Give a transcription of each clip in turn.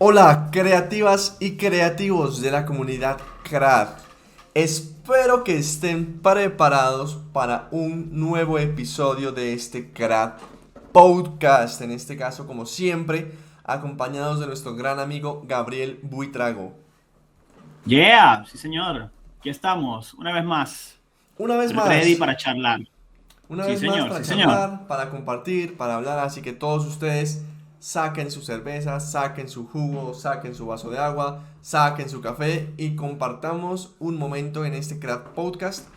Hola, creativas y creativos de la comunidad CRAD. Espero que estén preparados para un nuevo episodio de este CRAD Podcast. En este caso, como siempre, acompañados de nuestro gran amigo Gabriel Buitrago. Yeah, sí señor. Aquí estamos, una vez más, Una vez ready más, para charlar. Una Sí vez más señor, para sí señor. charlar, para compartir, para hablar, así que todos ustedes saquen su cerveza, saquen su jugo, saquen su vaso de agua, saquen su café y compartamos un momento en este Craft Podcast.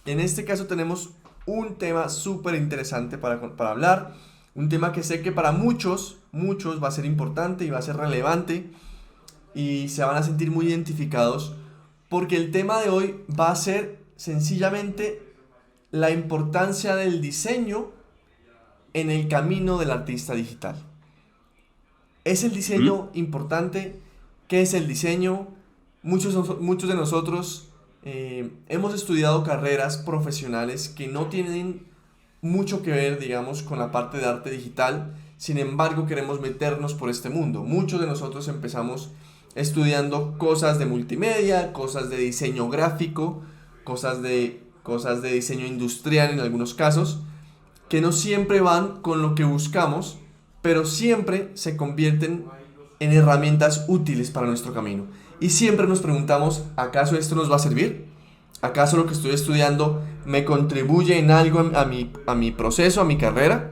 En este caso tenemos un tema súper interesante para hablar, un tema que sé que para muchos va a ser importante y va a ser relevante y se van a sentir muy identificados porque el tema de hoy va a ser sencillamente la importancia del diseño en el camino del artista digital. ¿Es el ¿Mm? diseño importante? ¿Qué es el diseño? Muchos de nosotros hemos estudiado carreras profesionales que no tienen mucho que ver, digamos, con la parte de arte digital. Sin embargo, queremos meternos por este mundo. Muchos de nosotros empezamos estudiando cosas de multimedia, cosas de diseño gráfico, cosas de diseño industrial en algunos casos, que no siempre van con lo que buscamos, pero siempre se convierten en herramientas útiles para nuestro camino. Y siempre nos preguntamos, ¿acaso esto nos va a servir? ¿Acaso lo que estoy estudiando me contribuye en algo a mi proceso, a mi carrera?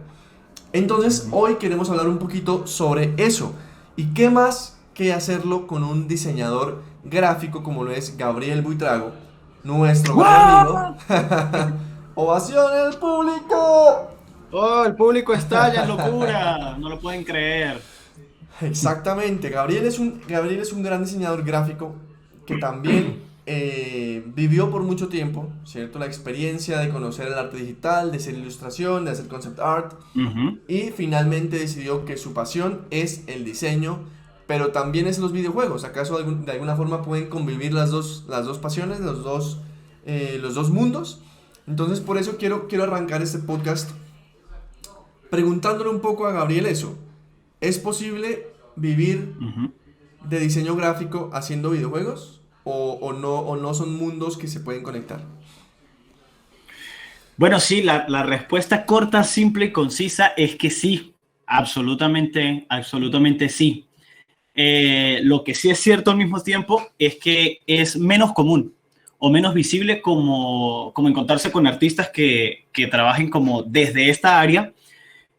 Entonces, Ujú. hoy queremos hablar un poquito sobre eso. ¿Y qué más que hacerlo con un diseñador gráfico como lo es Gabriel Buitrago, nuestro gran amigo? ¡Guau! ¡Ovación el público! Oh, el público estalla en locura, no lo pueden creer. Exactamente, Gabriel es un gran diseñador gráfico que también vivió por mucho tiempo, ¿cierto? La experiencia de conocer el arte digital, de hacer ilustración, de hacer concept art, Ujú. y finalmente decidió que su pasión es el diseño, pero también es los videojuegos. ¿Acaso de alguna forma pueden convivir las dos pasiones, los dos mundos? Entonces por eso quiero arrancar este podcast preguntándole un poco a Gabriel eso. ¿Es posible vivir Ujú. de diseño gráfico haciendo videojuegos? O no son mundos que se pueden conectar? Bueno, sí, la respuesta corta, simple y concisa es que sí, absolutamente, absolutamente sí. Lo que sí es cierto al mismo tiempo es que es menos común o menos visible como encontrarse con artistas que trabajen como desde esta área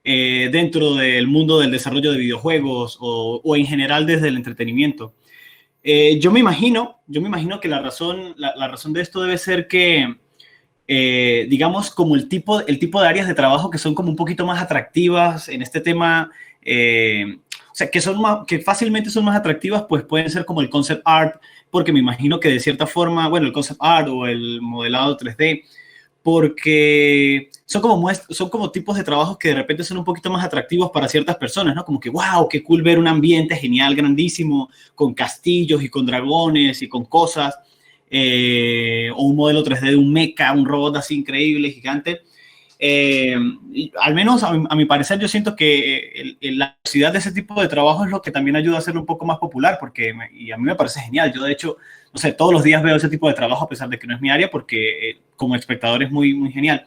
dentro del mundo del desarrollo de videojuegos o en general desde el entretenimiento. Yo me imagino que la razón de esto debe ser que digamos, como el tipo de áreas de trabajo que son como un poquito más atractivas en este tema, o sea, que fácilmente son más atractivas, pues pueden ser como el concept art, porque me imagino que de cierta forma, bueno, el concept art o el modelado 3D, porque son como tipos de trabajos que de repente son un poquito más atractivos para ciertas personas, ¿no? Como que, wow, qué cool ver un ambiente genial, grandísimo, con castillos y con dragones y con cosas, o un modelo 3D de un mecha, un robot así increíble, gigante. Al menos a mi parecer yo siento que la necesidad de ese tipo de trabajo es lo que también ayuda a hacerlo un poco más popular, y a mí me parece genial. Yo de hecho, no sé, todos los días veo ese tipo de trabajo a pesar de que no es mi área, porque como espectador es muy, muy genial.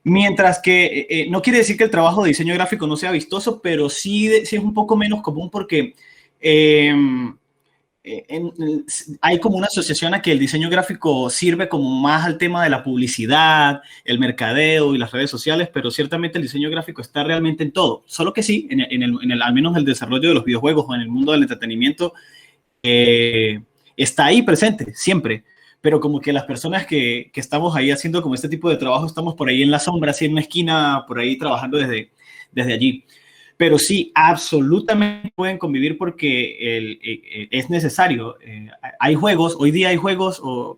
Mientras que no quiere decir que el trabajo de diseño gráfico no sea vistoso, pero sí es un poco menos común porque eh, hay como una asociación a que el diseño gráfico sirve como más al tema de la publicidad, el mercadeo y las redes sociales, pero ciertamente el diseño gráfico está realmente en todo. Solo que sí, al menos en el desarrollo de los videojuegos o en el mundo del entretenimiento, está ahí presente, siempre. Pero como que las personas que estamos ahí haciendo como este tipo de trabajo, estamos por ahí en la sombra, así en una esquina, por ahí trabajando desde allí. Pero sí, absolutamente pueden convivir porque es necesario. Hay juegos, hoy día hay juegos o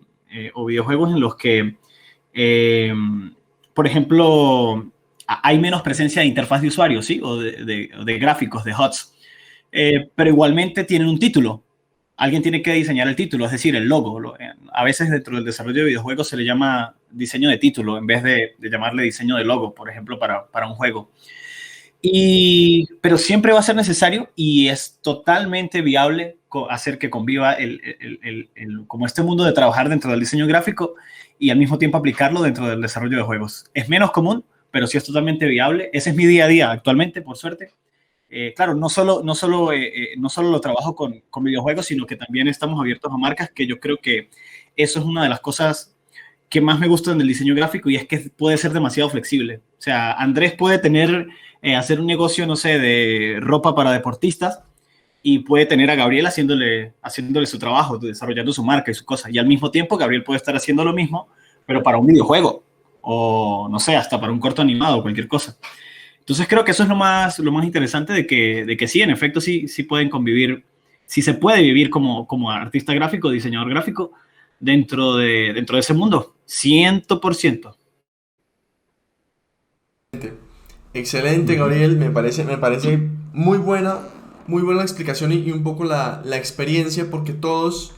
videojuegos en los que, eh, por ejemplo, hay menos presencia de interfaz de usuario, ¿sí? O de gráficos, de HUDs. Pero igualmente tienen un título. Alguien tiene que diseñar el título, es decir, el logo. A veces dentro del desarrollo de videojuegos se le llama diseño de título en vez de llamarle diseño de logo, por ejemplo, para un juego. Pero siempre va a ser necesario y es totalmente viable hacer que conviva como este mundo de trabajar dentro del diseño gráfico y al mismo tiempo aplicarlo dentro del desarrollo de juegos. Es menos común, pero sí es totalmente viable. Ese es mi día a día actualmente, por suerte. Claro, no solo lo trabajo con videojuegos, sino que también estamos abiertos a marcas, que yo creo que eso es una de las cosas que más me gusta en el diseño gráfico, y es que puede ser demasiado flexible. O sea, Andrés puede hacer un negocio, no sé, de ropa para deportistas, y puede tener a Gabriel haciéndole su trabajo, desarrollando su marca y sus cosas. Y al mismo tiempo, Gabriel puede estar haciendo lo mismo, pero para un videojuego, o no sé, hasta para un corto animado o cualquier cosa. Entonces creo que eso es lo más interesante de que sí, en efecto, sí pueden convivir, sí se puede vivir como artista gráfico, diseñador gráfico, dentro de ese mundo, 100%. Excelente, Ujú. Gabriel. Me parece muy buena la explicación y un poco la experiencia, porque todos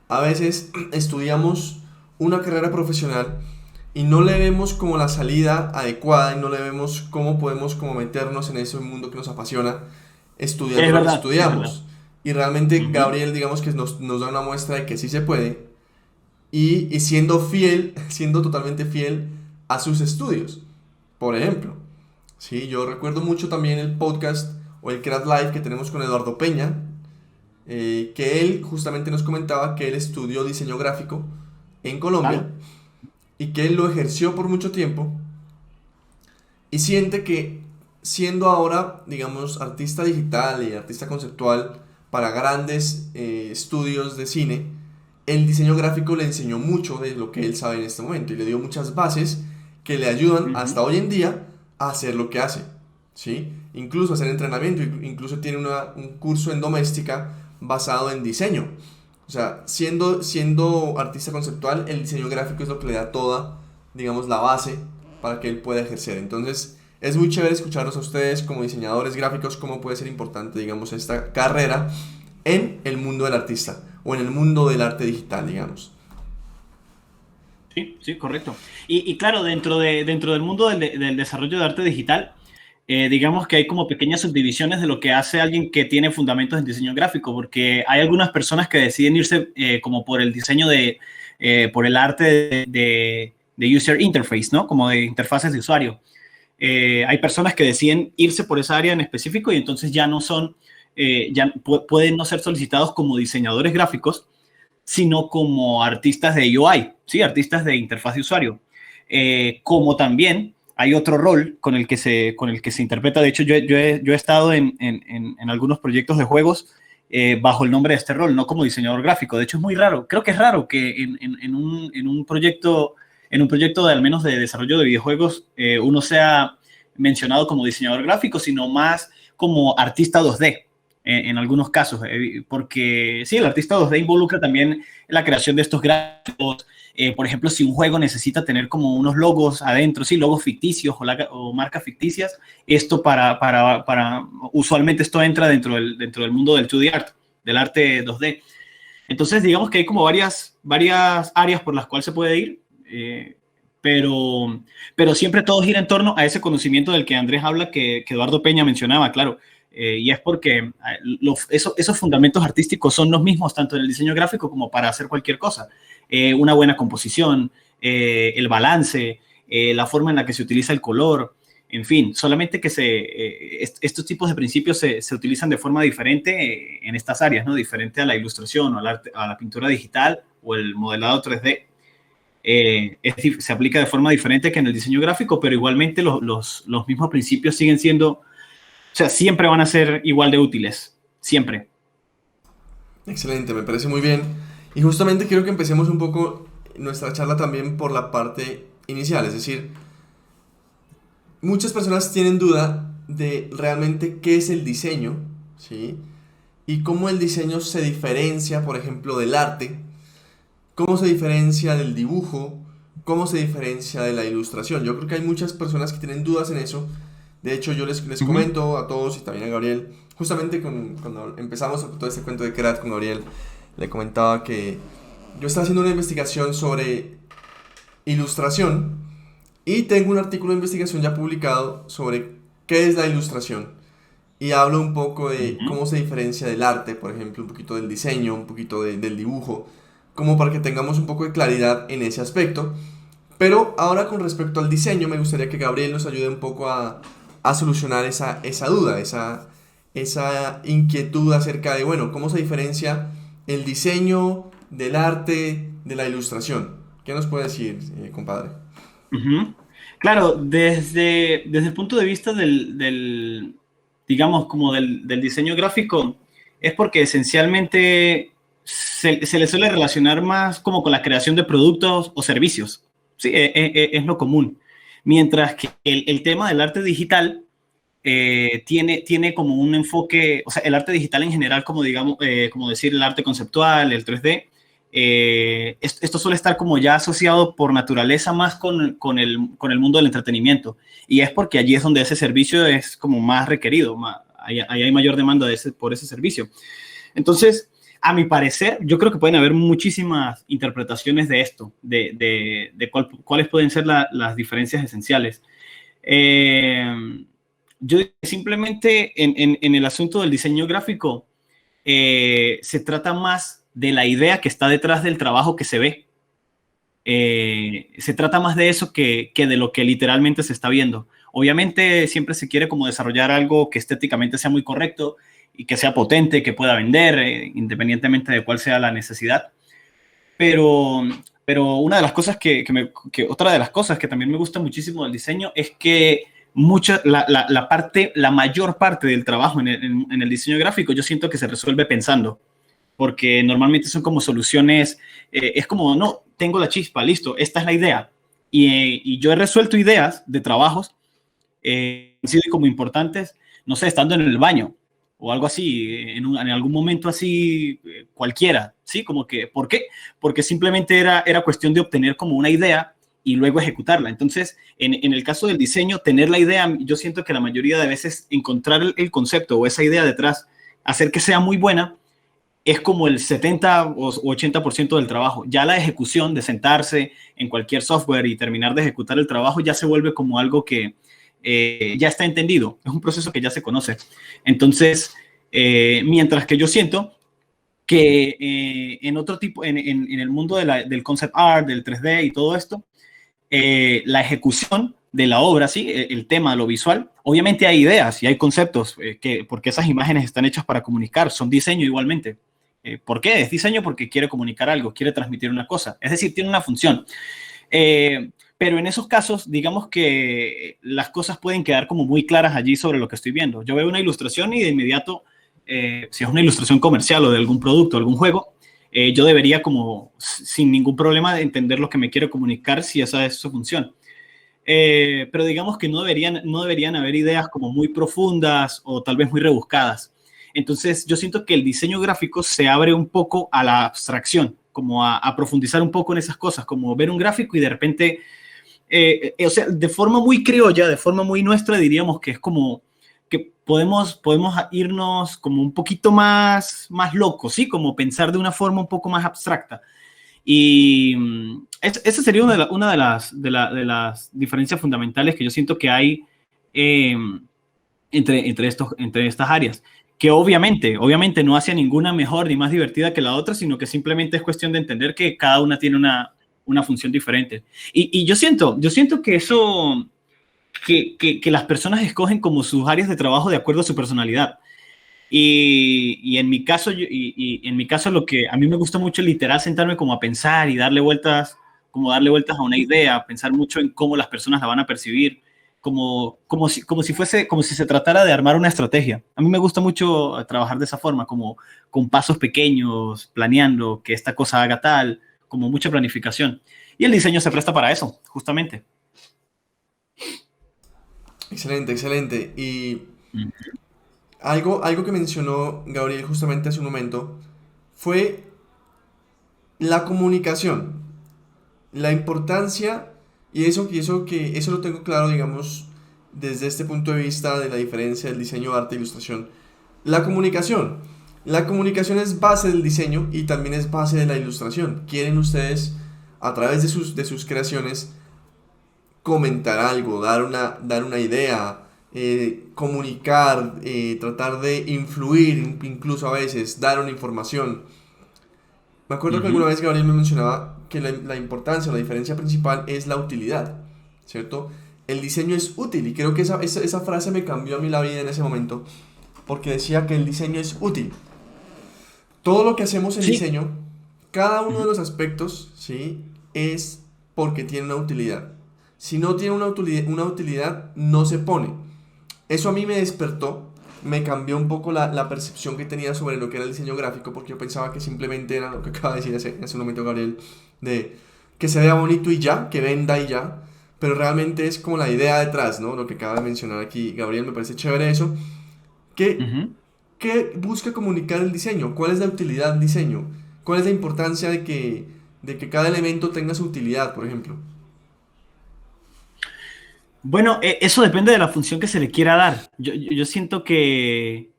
a veces estudiamos una carrera profesional y no le vemos como la salida adecuada y no le vemos cómo podemos como meternos en ese mundo que nos apasiona estudiando Es lo que verdad, es verdad. estudiamos. Y realmente Ujú. Gabriel, digamos que nos da una muestra de que sí se puede y siendo fiel, siendo totalmente fiel a sus estudios. Por ejemplo, sí, yo recuerdo mucho también el podcast o el Craft Live que tenemos con Eduardo Peña, que él justamente nos comentaba que él estudió diseño gráfico en Colombia Claro. y que él lo ejerció por mucho tiempo y siente que siendo ahora, digamos, artista digital y artista conceptual para grandes estudios de cine, el diseño gráfico le enseñó mucho de lo que él sabe en este momento y le dio muchas bases que le ayudan Ujú. hasta hoy en día a hacer lo que hace, ¿sí? Incluso hacer entrenamiento, incluso tiene un curso en doméstica basado en diseño. O sea, siendo artista conceptual, el diseño gráfico es lo que le da toda, digamos, la base para que él pueda ejercer. Entonces, es muy chévere escucharlos a ustedes como diseñadores gráficos, cómo puede ser importante, digamos, esta carrera en el mundo del artista o en el mundo del arte digital, digamos. Sí, sí, correcto. Y claro, dentro del mundo del desarrollo de arte digital, digamos que hay como pequeñas subdivisiones de lo que hace alguien que tiene fundamentos en diseño gráfico, porque hay algunas personas que deciden irse como por el diseño por el arte de user interface, ¿no? Como de interfaces de usuario. Hay personas que deciden irse por esa área en específico y entonces ya no son, pueden no ser solicitados como diseñadores gráficos, sino como artistas de UI, ¿sí? Artistas de interfaz de usuario. Como también hay otro rol con el que se interpreta. De hecho, yo he estado en algunos proyectos de juegos bajo el nombre de este rol, no como diseñador gráfico. De hecho, es muy raro. Creo que es raro que en un proyecto de al menos de desarrollo de videojuegos uno sea mencionado como diseñador gráfico, sino más como artista 2D en algunos casos, porque sí, el artista 2D involucra también la creación de estos gráficos. Por ejemplo, si un juego necesita tener como unos logos adentro, sí, logos ficticios o marcas ficticias, esto usualmente esto entra dentro del mundo del 2D art, del arte 2D. Entonces, digamos que hay como varias áreas por las cuales se puede ir, pero, pero siempre todo gira en torno a ese conocimiento del que Andrés habla, que Eduardo Peña mencionaba, claro. Y es porque esos fundamentos artísticos son los mismos tanto en el diseño gráfico como para hacer cualquier cosa. Una buena composición, el balance, la forma en la que se utiliza el color, en fin, solamente que estos tipos de principios se utilizan de forma diferente en estas áreas, ¿no? Diferente a la ilustración o a la pintura digital o el modelado 3D. Se aplica de forma diferente que en el diseño gráfico, pero igualmente los mismos principios siguen siendo, o sea, siempre van a ser igual de útiles, siempre. Excelente, me parece muy bien. Y justamente quiero que empecemos un poco nuestra charla también por la parte inicial, es decir, muchas personas tienen duda de realmente qué es el diseño, ¿sí? Y cómo el diseño se diferencia, por ejemplo, del arte, cómo se diferencia del dibujo, cómo se diferencia de la ilustración. Yo creo que hay muchas personas que tienen dudas en eso. De hecho, les Uh -huh. comento a todos y también a Gabriel, justamente cuando empezamos todo este cuento de Kerat con Gabriel, le comentaba que yo estaba haciendo una investigación sobre ilustración y tengo un artículo de investigación ya publicado sobre ¿qué es la ilustración? Y hablo un poco de Ujú, cómo se diferencia del arte, por ejemplo, un poquito del diseño, un poquito del dibujo, como para que tengamos un poco de claridad en ese aspecto. Pero ahora con respecto al diseño, me gustaría que Gabriel nos ayude un poco a solucionar esa duda, esa inquietud acerca de, bueno, cómo se diferencia el diseño del arte de la ilustración. ¿Qué nos puede decir, compadre? ujú. Claro, desde el punto de vista digamos, como del diseño gráfico, es porque esencialmente se le suele relacionar más como con la creación de productos o servicios. Sí, es lo común. Mientras que el tema del arte digital tiene como un enfoque, o sea, el arte digital en general, como digamos, como decir el arte conceptual, el 3D, esto suele estar como ya asociado por naturaleza más con el mundo del entretenimiento. Y es porque allí es donde ese servicio es como más requerido, ahí hay mayor demanda por ese servicio. Entonces, a mi parecer, yo creo que pueden haber muchísimas interpretaciones de esto, cuáles pueden ser las diferencias esenciales. Eh, yo simplemente en el asunto del diseño gráfico se trata más de la idea que está detrás del trabajo que se ve. Se trata más de eso que de lo que literalmente se está viendo. Obviamente siempre se quiere como desarrollar algo que estéticamente sea muy correcto y que sea potente, que pueda vender, independientemente de cuál sea la necesidad. Pero, pero una de las cosas otra de las cosas que también me gusta muchísimo del diseño es que la mayor parte del trabajo en el diseño gráfico yo siento que se resuelve pensando, porque normalmente son como soluciones, es como, no, tengo la chispa, listo, esta es la idea. Y yo he resuelto ideas de trabajos han sido como importantes, no sé, estando en el baño o algo así, en algún momento así cualquiera, ¿sí? Como que, ¿por qué? Porque simplemente era cuestión de obtener como una idea y luego ejecutarla. Entonces, en el caso del diseño, tener la idea, yo siento que la mayoría de veces encontrar el concepto o esa idea detrás, hacer que sea muy buena, es como el 70 o 80% del trabajo. Ya la ejecución de sentarse en cualquier software y terminar de ejecutar el trabajo ya se vuelve como algo que ya está entendido. Es un proceso que ya se conoce. Entonces, mientras que yo siento que en otro tipo, en el mundo del concept art, del 3D y todo esto, la ejecución de la obra, ¿sí? El tema, lo visual, obviamente hay ideas y hay conceptos, porque esas imágenes están hechas para comunicar, son diseño igualmente. ¿Por qué? Es diseño porque quiere comunicar algo, quiere transmitir una cosa, es decir, tiene una función. Pero en esos casos, digamos que las cosas pueden quedar como muy claras allí sobre lo que estoy viendo. Yo veo una ilustración y de inmediato, si es una ilustración comercial o de algún producto, algún juego, yo debería como sin ningún problema de entender lo que me quiere comunicar si esa es su función. Pero digamos que no deberían haber ideas como muy profundas o tal vez muy rebuscadas. Entonces yo siento que el diseño gráfico se abre un poco a la abstracción, como a profundizar un poco en esas cosas, como ver un gráfico y de repente, o sea, de forma muy criolla, de forma muy nuestra, diríamos que es como que podemos irnos como un poquito más locos, ¿sí? Como pensar de una forma un poco más abstracta. Y esa sería una de las diferencias fundamentales que yo siento que hay eh, entre estas áreas, que obviamente no hace ninguna mejor ni más divertida que la otra, sino que simplemente es cuestión de entender que cada una tiene una función diferente. Y yo siento que eso, que las personas escogen como sus áreas de trabajo de acuerdo a su personalidad. Y en mi caso, en mi caso lo que a mí me gusta mucho es literal sentarme como a pensar y darle vueltas a una idea, pensar mucho en cómo las personas la van a percibir, como si se tratara de armar una estrategia. A mí me gusta mucho trabajar de esa forma, como con pasos pequeños, planeando que esta cosa haga tal, como mucha planificación. Y el diseño se presta para eso, justamente. Excelente, excelente. Y Mm. algo que mencionó Gabriel justamente hace un momento fue la comunicación, la importancia, y eso lo tengo claro, digamos, desde este punto de vista de la diferencia del diseño, arte e ilustración. La comunicación. La comunicación es base del diseño y también es base de la ilustración. Quieren ustedes, a través de sus creaciones, comentar algo, dar una idea, comunicar, tratar de influir, incluso a veces, dar una información. Me acuerdo que alguna Ujú. vez Gabriel me mencionaba que la importancia, la diferencia principal es la utilidad, ¿cierto? El diseño es útil y creo que esa frase me cambió a mí la vida en ese momento, porque decía que el diseño es útil. Todo lo que hacemos en Sí. diseño, cada uno de Ujú. los aspectos, ¿sí? Es porque tiene una utilidad. Si no tiene una utilidad, no se pone. Eso a mí me despertó, me cambió un poco la percepción que tenía sobre lo que era el diseño gráfico, porque yo pensaba que simplemente era lo que acaba de decir hace un momento Gabriel, de que se vea bonito y ya, que venda y ya, pero realmente es como la idea detrás, ¿no? Lo que acaba de mencionar aquí Gabriel, me parece chévere eso. ¿Qué, Ujú. qué busca comunicar el diseño? ¿Cuál es la utilidad del diseño? ¿Cuál es la importancia de que cada elemento tenga su utilidad, por ejemplo? Bueno, eso depende de la función que se le quiera dar. Yo siento que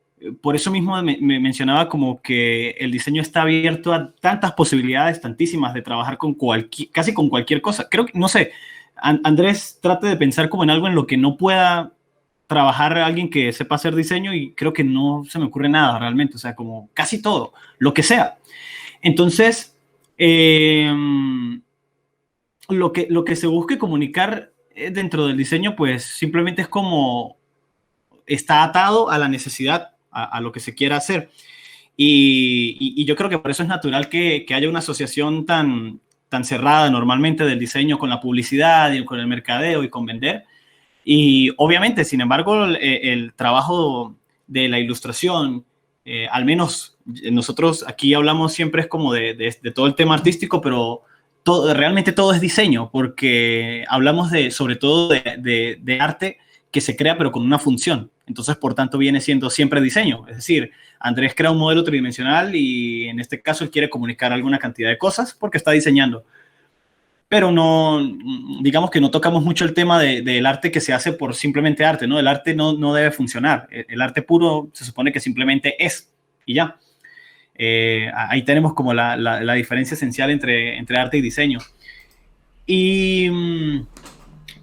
por eso mismo me mencionaba como que el diseño está abierto a tantas posibilidades, tantísimas, de trabajar con casi con cualquier cosa. Creo que, no sé, Andrés trate de pensar como en algo en lo que no pueda trabajar alguien que sepa hacer diseño y creo que no se me ocurre nada realmente, o sea, como casi todo, lo que sea. Entonces, eh, lo que se busque comunicar dentro del diseño, pues simplemente es como está atado a la necesidad, a lo que se quiera hacer. Y yo creo que por eso es natural que haya una asociación tan cerrada normalmente del diseño con la publicidad y con el mercadeo y con vender. Y obviamente, sin embargo, el trabajo de la ilustración, al menos nosotros aquí hablamos siempre es como de todo el tema artístico, pero realmente todo es diseño, porque hablamos sobre todo de arte que se crea pero con una función. Entonces, por tanto, viene siendo siempre diseño. Es decir, Andrés crea un modelo tridimensional y en este caso él quiere comunicar alguna cantidad de cosas porque está diseñando, pero no, digamos que no tocamos mucho el tema del arte que se hace por simplemente arte, ¿no? El arte no debe funcionar. El arte puro se supone que simplemente es y ya. Ahí tenemos como la diferencia esencial entre arte y diseño. Y,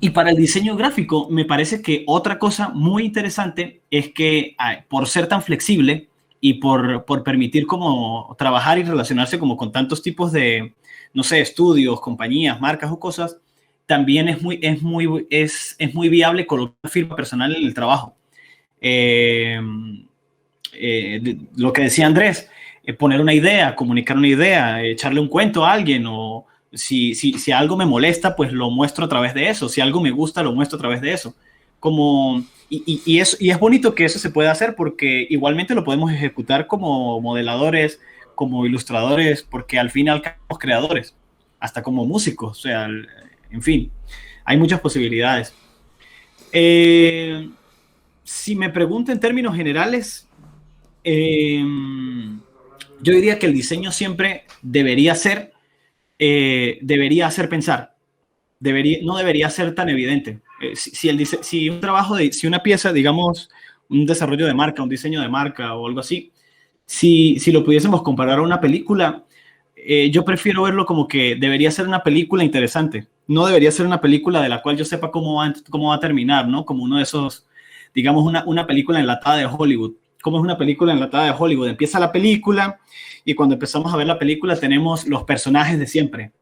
y para el diseño gráfico, me parece que otra cosa muy interesante es que por ser tan flexible y por permitir como trabajar y relacionarse como con tantos tipos de, no sé, estudios, compañías, marcas o cosas, también es muy viable colocar firma personal en el trabajo. Eh, lo que decía Andrés, poner una idea, comunicar una idea, echarle un cuento a alguien o si algo me molesta, pues lo muestro a través de eso. Si algo me gusta, lo muestro a través de eso. Y es bonito que eso se pueda hacer porque igualmente lo podemos ejecutar como modeladores, como ilustradores, porque al fin y al cabo somos creadores, hasta como músicos, o sea, en fin, hay muchas posibilidades. Eh, si me pregunto en términos generales, eh, yo diría que el diseño siempre debería hacer pensar, no debería ser tan evidente. Si un trabajo, si una pieza, digamos, un desarrollo de marca, un diseño de marca o algo así, si lo pudiésemos comparar a una película, yo prefiero verlo como que debería ser una película interesante. No debería ser una película de la cual yo sepa cómo va a terminar, ¿no? Como uno de esos, digamos, una película enlatada de Hollywood. ¿Cómo es una película enlatada de Hollywood? Empieza la película y cuando empezamos a ver la película tenemos los personajes de siempre.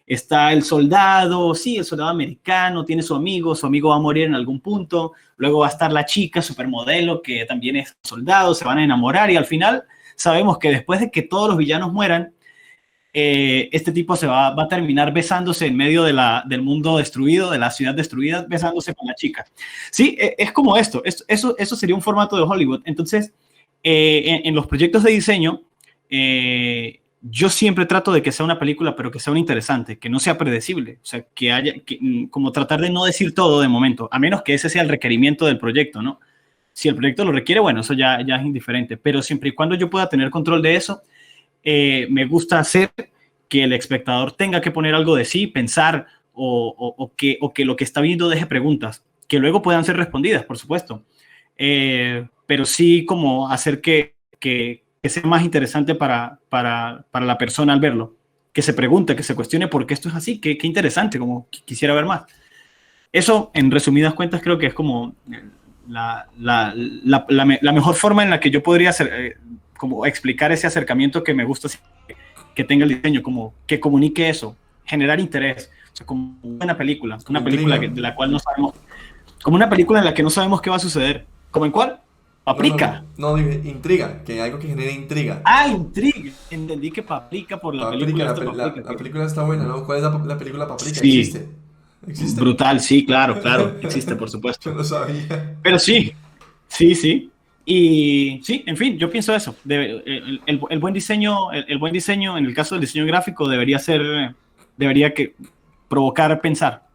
Está el soldado, sí, el soldado americano, tiene su amigo va a morir en algún punto, luego va a estar la chica supermodelo que también es soldado, se van a enamorar y al final sabemos que después de que todos los villanos mueran, este tipo va a terminar besándose en medio del mundo destruido, de la ciudad destruida, besándose con la chica. Sí, es como eso sería un formato de Hollywood. Entonces, en los proyectos de diseño, yo siempre trato de que sea una película, pero que sea una interesante, que no sea predecible, o sea, como tratar de no decir todo de momento, a menos que ese sea el requerimiento del proyecto, ¿no? Si el proyecto lo requiere, bueno, eso ya es indiferente, pero siempre y cuando yo pueda tener control de eso, me gusta hacer que el espectador tenga que poner algo de sí, pensar o que lo que está viendo deje preguntas, que luego puedan ser respondidas, por supuesto. Pero sí como hacer que sea más interesante para la persona al verlo, que se pregunte, que se cuestione por qué esto es así, qué interesante, como quisiera ver más. Eso, en resumidas cuentas, creo que es como la mejor forma en la que yo podría como explicar ese acercamiento que me gusta que tenga el diseño, como que comunique eso, generar interés, o sea, como una película, una película de la cual no sabemos, como una película en la que no sabemos qué va a suceder. ¿Cómo en cuál? Paprika. No, dije intriga, que algo que genere intriga. Ah, intriga. Entendí que Paprika por la Paprika, película esta Paprika. la película está buena, ¿no? ¿Cuál es la película Paprika? Sí, ¿Existe? ¿Existe? brutal, sí, claro, claro, existe, por Yo supuesto. no sabía. Pero sí, sí, sí. Y sí, en fin, yo pienso eso. El buen diseño, el buen diseño, en el caso del diseño gráfico, debería que provocar pensar.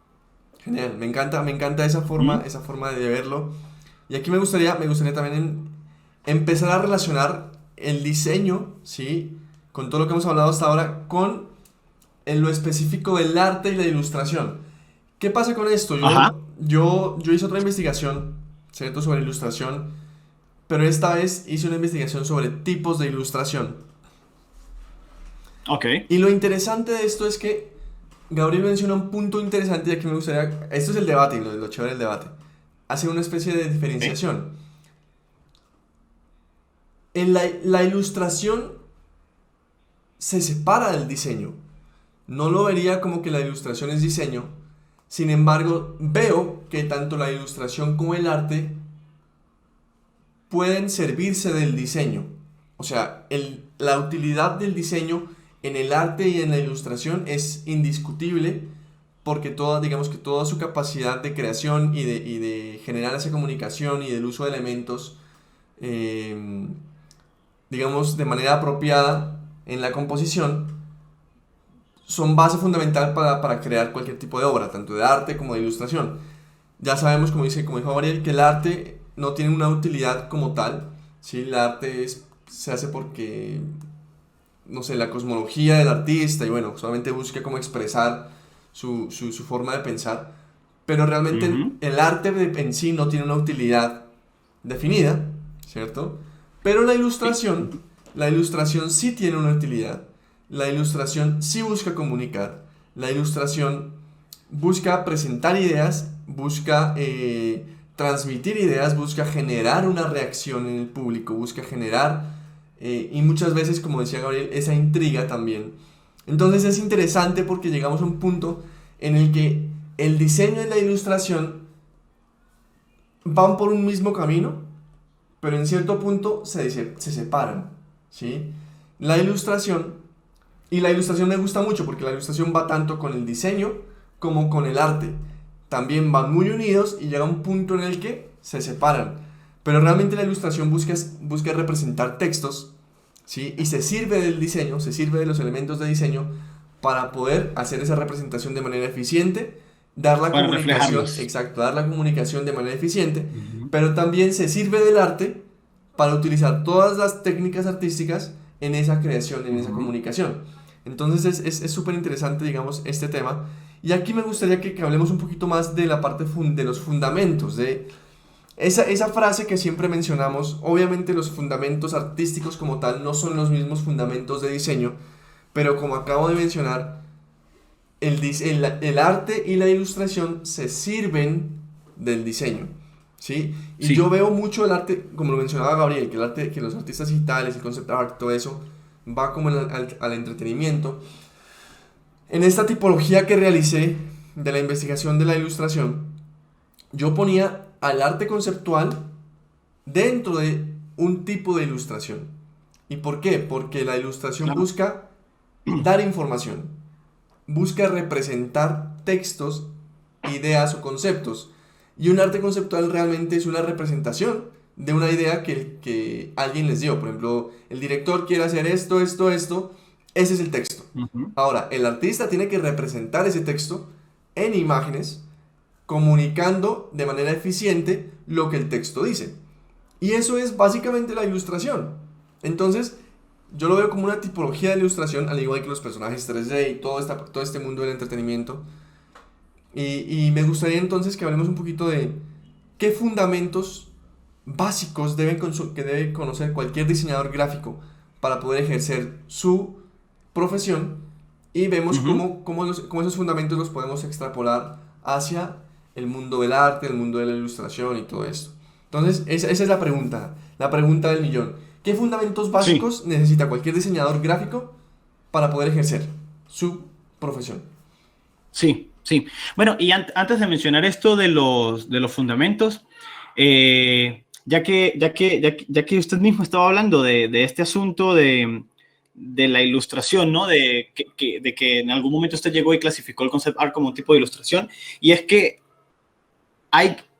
Genial, me encanta ¿Mm? esa forma de verlo. Y aquí me gustaría también empezar a relacionar el diseño, ¿sí? Con todo lo que hemos hablado hasta ahora, con en lo específico del arte y la ilustración. ¿Qué pasa con esto? Ajá, Yo hice otra investigación, ¿cierto? Sobre ilustración, pero esta vez hice una investigación sobre tipos de ilustración. ok. Y lo interesante de esto es que Gabriel menciona un punto interesante y aquí me gustaría, esto es el debate y lo chévere del debate, hace una especie de Ok. diferenciación. En la ilustración se separa del diseño. No lo vería como que la ilustración es diseño. Sin embargo, veo que tanto la ilustración como el arte pueden servirse del diseño. O sea, la utilidad del diseño en el arte y en la ilustración es indiscutible porque digamos que toda su capacidad de creación y de generar esa comunicación y del uso de elementos, eh, digamos, de manera apropiada en la composición, son base fundamental para crear cualquier tipo de obra, tanto de arte como de ilustración. Ya sabemos, como dijo Gabriel, que el arte no tiene una utilidad como tal, ¿sí? El arte se hace porque, no sé, la cosmología del artista y bueno, solamente busca cómo expresar su forma de pensar, pero realmente Ujú. el arte en sí no tiene una utilidad definida, ¿cierto? Pero Sí. la ilustración sí tiene una utilidad, la ilustración sí busca comunicar, la ilustración busca presentar ideas, busca transmitir ideas, busca generar una reacción en el público, busca generar, y muchas veces, como decía Gabriel, esa intriga también. Entonces es interesante porque llegamos a un punto en el que el diseño y la ilustración van por un mismo camino, pero en cierto punto se separan, ¿sí? La ilustración, y la ilustración me gusta mucho porque la ilustración va tanto con el diseño como con el arte. También van muy unidos y llega un punto en el que se separan. Pero realmente la ilustración busca representar textos, ¿sí? Y se sirve del diseño, se sirve de los elementos de diseño para poder hacer esa representación de manera eficiente, dar la Para comunicación, reflejarlos. exacto, dar la comunicación de manera eficiente, Ujú. pero también se sirve del arte para utilizar todas las técnicas artísticas en esa creación, en esa Ujú. comunicación. Entonces es súper interesante, digamos, este tema. Y aquí me gustaría que hablemos un poquito más de la parte de los fundamentos, de esa frase que siempre mencionamos. Obviamente los fundamentos artísticos como tal no son los mismos fundamentos de diseño, pero como acabo de mencionar, el arte y la ilustración se sirven del diseño, ¿sí? Y yo Sí. veo mucho el arte, como lo mencionaba Gabriel, que el arte, que los artistas digitales, el concept art, todo eso, va como al entretenimiento. En esta tipología que realicé de la investigación de la ilustración, yo ponía al arte conceptual dentro de un tipo de ilustración. ¿Y por qué? Porque la ilustración Claro. busca dar información, busca representar textos, ideas o conceptos. Y un arte conceptual realmente es una representación de una idea que alguien les dio. Por ejemplo, el director quiere hacer esto, esto, esto. Ese es el texto. Ujú. Ahora, el artista tiene que representar ese texto en imágenes, comunicando de manera eficiente lo que el texto dice. Y eso es básicamente la ilustración. Entonces, yo lo veo como una tipología de ilustración, al igual que los personajes 3D y todo este mundo del entretenimiento. Y me gustaría entonces que hablemos un poquito de qué fundamentos básicos que debe conocer cualquier diseñador gráfico para poder ejercer su profesión y vemos Ujú. cómo esos fundamentos los podemos extrapolar hacia el mundo del arte, el mundo de la ilustración y todo esto. Entonces, esa es la pregunta del millón. ¿Qué fundamentos Sí, básicos necesita cualquier diseñador gráfico para poder ejercer su profesión? sí, sí. Bueno, y antes de mencionar esto de los fundamentos, ya que usted mismo estaba hablando de este asunto de la ilustración, ¿no? De que en algún momento usted llegó y clasificó el concept art como un tipo de ilustración, y es que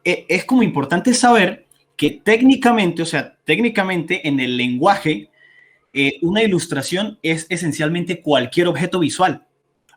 es como importante saber que técnicamente, o sea, técnicamente en el lenguaje, una ilustración es esencialmente cualquier objeto visual.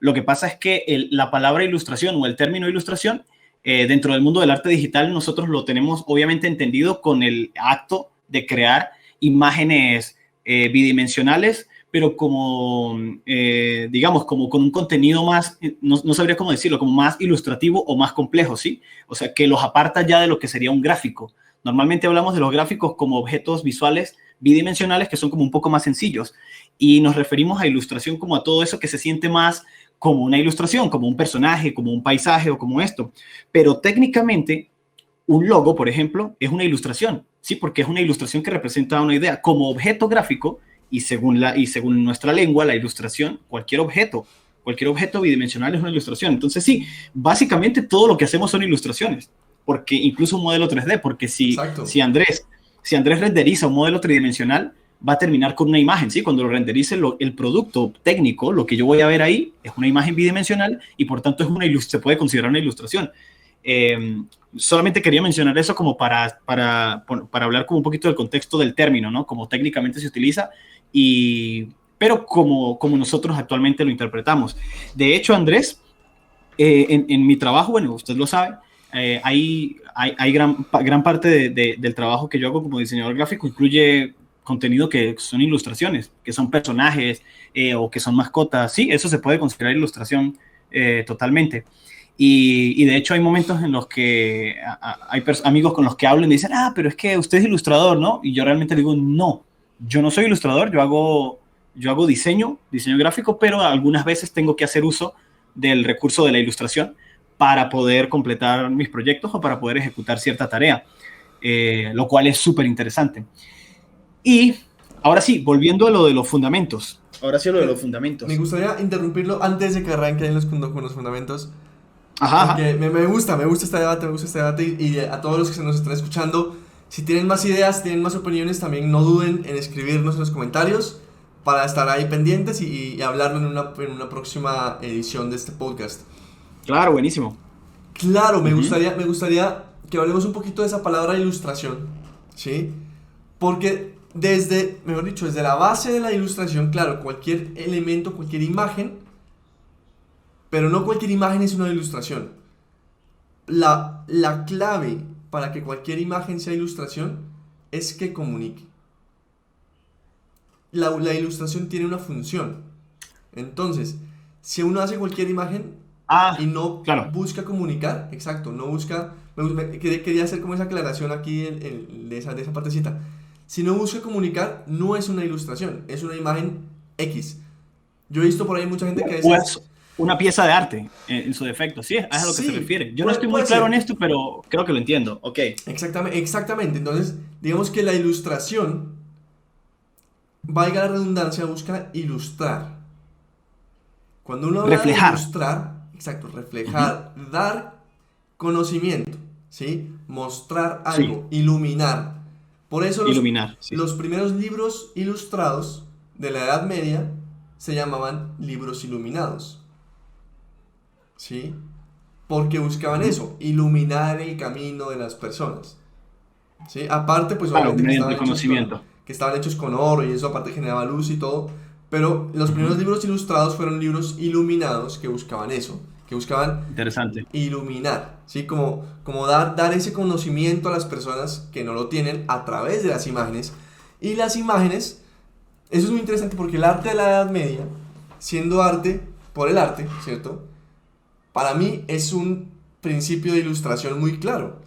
Lo que pasa es que la palabra ilustración o el término ilustración, dentro del mundo del arte digital, nosotros lo tenemos obviamente entendido con el acto de crear imágenes bidimensionales, pero como, digamos, como con un contenido más, no sabría cómo decirlo, como más ilustrativo o más complejo, ¿sí? O sea, que los aparta ya de lo que sería un gráfico. Normalmente hablamos de los gráficos como objetos visuales bidimensionales que son como un poco más sencillos, y nos referimos a ilustración como a todo eso que se siente más como una ilustración, como un personaje, como un paisaje o como esto. Pero técnicamente, un logo, por ejemplo, es una ilustración, ¿sí? Porque es una ilustración que representa una idea. Como objeto gráfico, y según nuestra lengua, la ilustración, cualquier objeto bidimensional es una ilustración. Entonces, sí, básicamente todo lo que hacemos son ilustraciones, porque incluso un modelo 3D, porque Exacto. si Andrés renderiza un modelo tridimensional, va a terminar con una imagen, ¿sí? Cuando lo renderice el producto técnico, lo que yo voy a ver ahí es una imagen bidimensional y por tanto se puede considerar una ilustración. Eh, Solamente quería mencionar eso como para hablar como un poquito del contexto del término, ¿no? Como técnicamente se utiliza, pero como nosotros actualmente lo interpretamos. De hecho, Andrés, en mi trabajo, bueno, usted lo sabe, hay gran parte del trabajo que yo hago como diseñador gráfico incluye contenido que son ilustraciones, que son personajes o que son mascotas. Sí, eso se puede considerar ilustración totalmente. Y de hecho hay momentos en los que hay amigos con los que hablo y me dicen, pero es que usted es ilustrador, ¿no? Y yo realmente digo, no, yo no soy ilustrador, yo hago diseño gráfico, pero algunas veces tengo que hacer uso del recurso de la ilustración para poder completar mis proyectos o para poder ejecutar cierta tarea, lo cual es súper interesante. Y ahora sí, volviendo a lo de los fundamentos. Ahora sí a lo de Me, los me fundamentos. gustaría interrumpirlo antes de que arranque ahí con los fundamentos, Ajá, ajá. porque me gusta este debate y a todos los que se nos están escuchando, si tienen más ideas, si tienen más opiniones, también no duden en escribirnos en los comentarios para estar ahí pendientes y hablarlo en una próxima edición de este podcast. Claro, buenísimo. Claro, Ujú. me gustaría que hablemos un poquito de esa palabra ilustración, ¿sí? Porque desde, mejor dicho, desde la base de la ilustración, claro, cualquier elemento, cualquier imagen, pero no cualquier imagen es una ilustración. La clave para que cualquier imagen sea ilustración es que comunique. La ilustración tiene una función. Entonces, si uno hace cualquier imagen y no Claro. busca comunicar, exacto, no busca, quería hacer como esa aclaración aquí de esa partecita. Si no busca comunicar, no es una ilustración, es una imagen X. Yo he visto por ahí mucha gente que a veces, Pues una pieza de arte en su defecto, sí, es a lo que se sí, refiere. Yo no estoy muy puede claro en ser, esto, pero creo que lo entiendo. Ok. exactamente, exactamente. Entonces, digamos que la ilustración, valga la redundancia, busca ilustrar. Cuando uno habla de Reflejar. ilustrar, exacto, Ujú. reflejar, dar conocimiento, ¿sí? Mostrar Sí, algo, iluminar. Por eso iluminar. Sí, sí. los primeros libros ilustrados de la Edad Media se llamaban libros iluminados, ¿sí? Porque buscaban Ujú. eso, iluminar el camino de las personas, ¿sí? Aparte, pues Claro, obviamente mediante el conocimiento. que estaban hechos con oro y eso aparte generaba luz y todo, pero los primeros Ujú. libros ilustrados fueron libros iluminados que buscaban eso, que buscaban Interesante. iluminar, ¿sí? Como dar ese conocimiento a las personas que no lo tienen a través de las imágenes. Y las imágenes, eso es muy interesante porque el arte de la Edad Media, siendo arte por el arte, ¿cierto? Para mí es un principio de ilustración muy claro.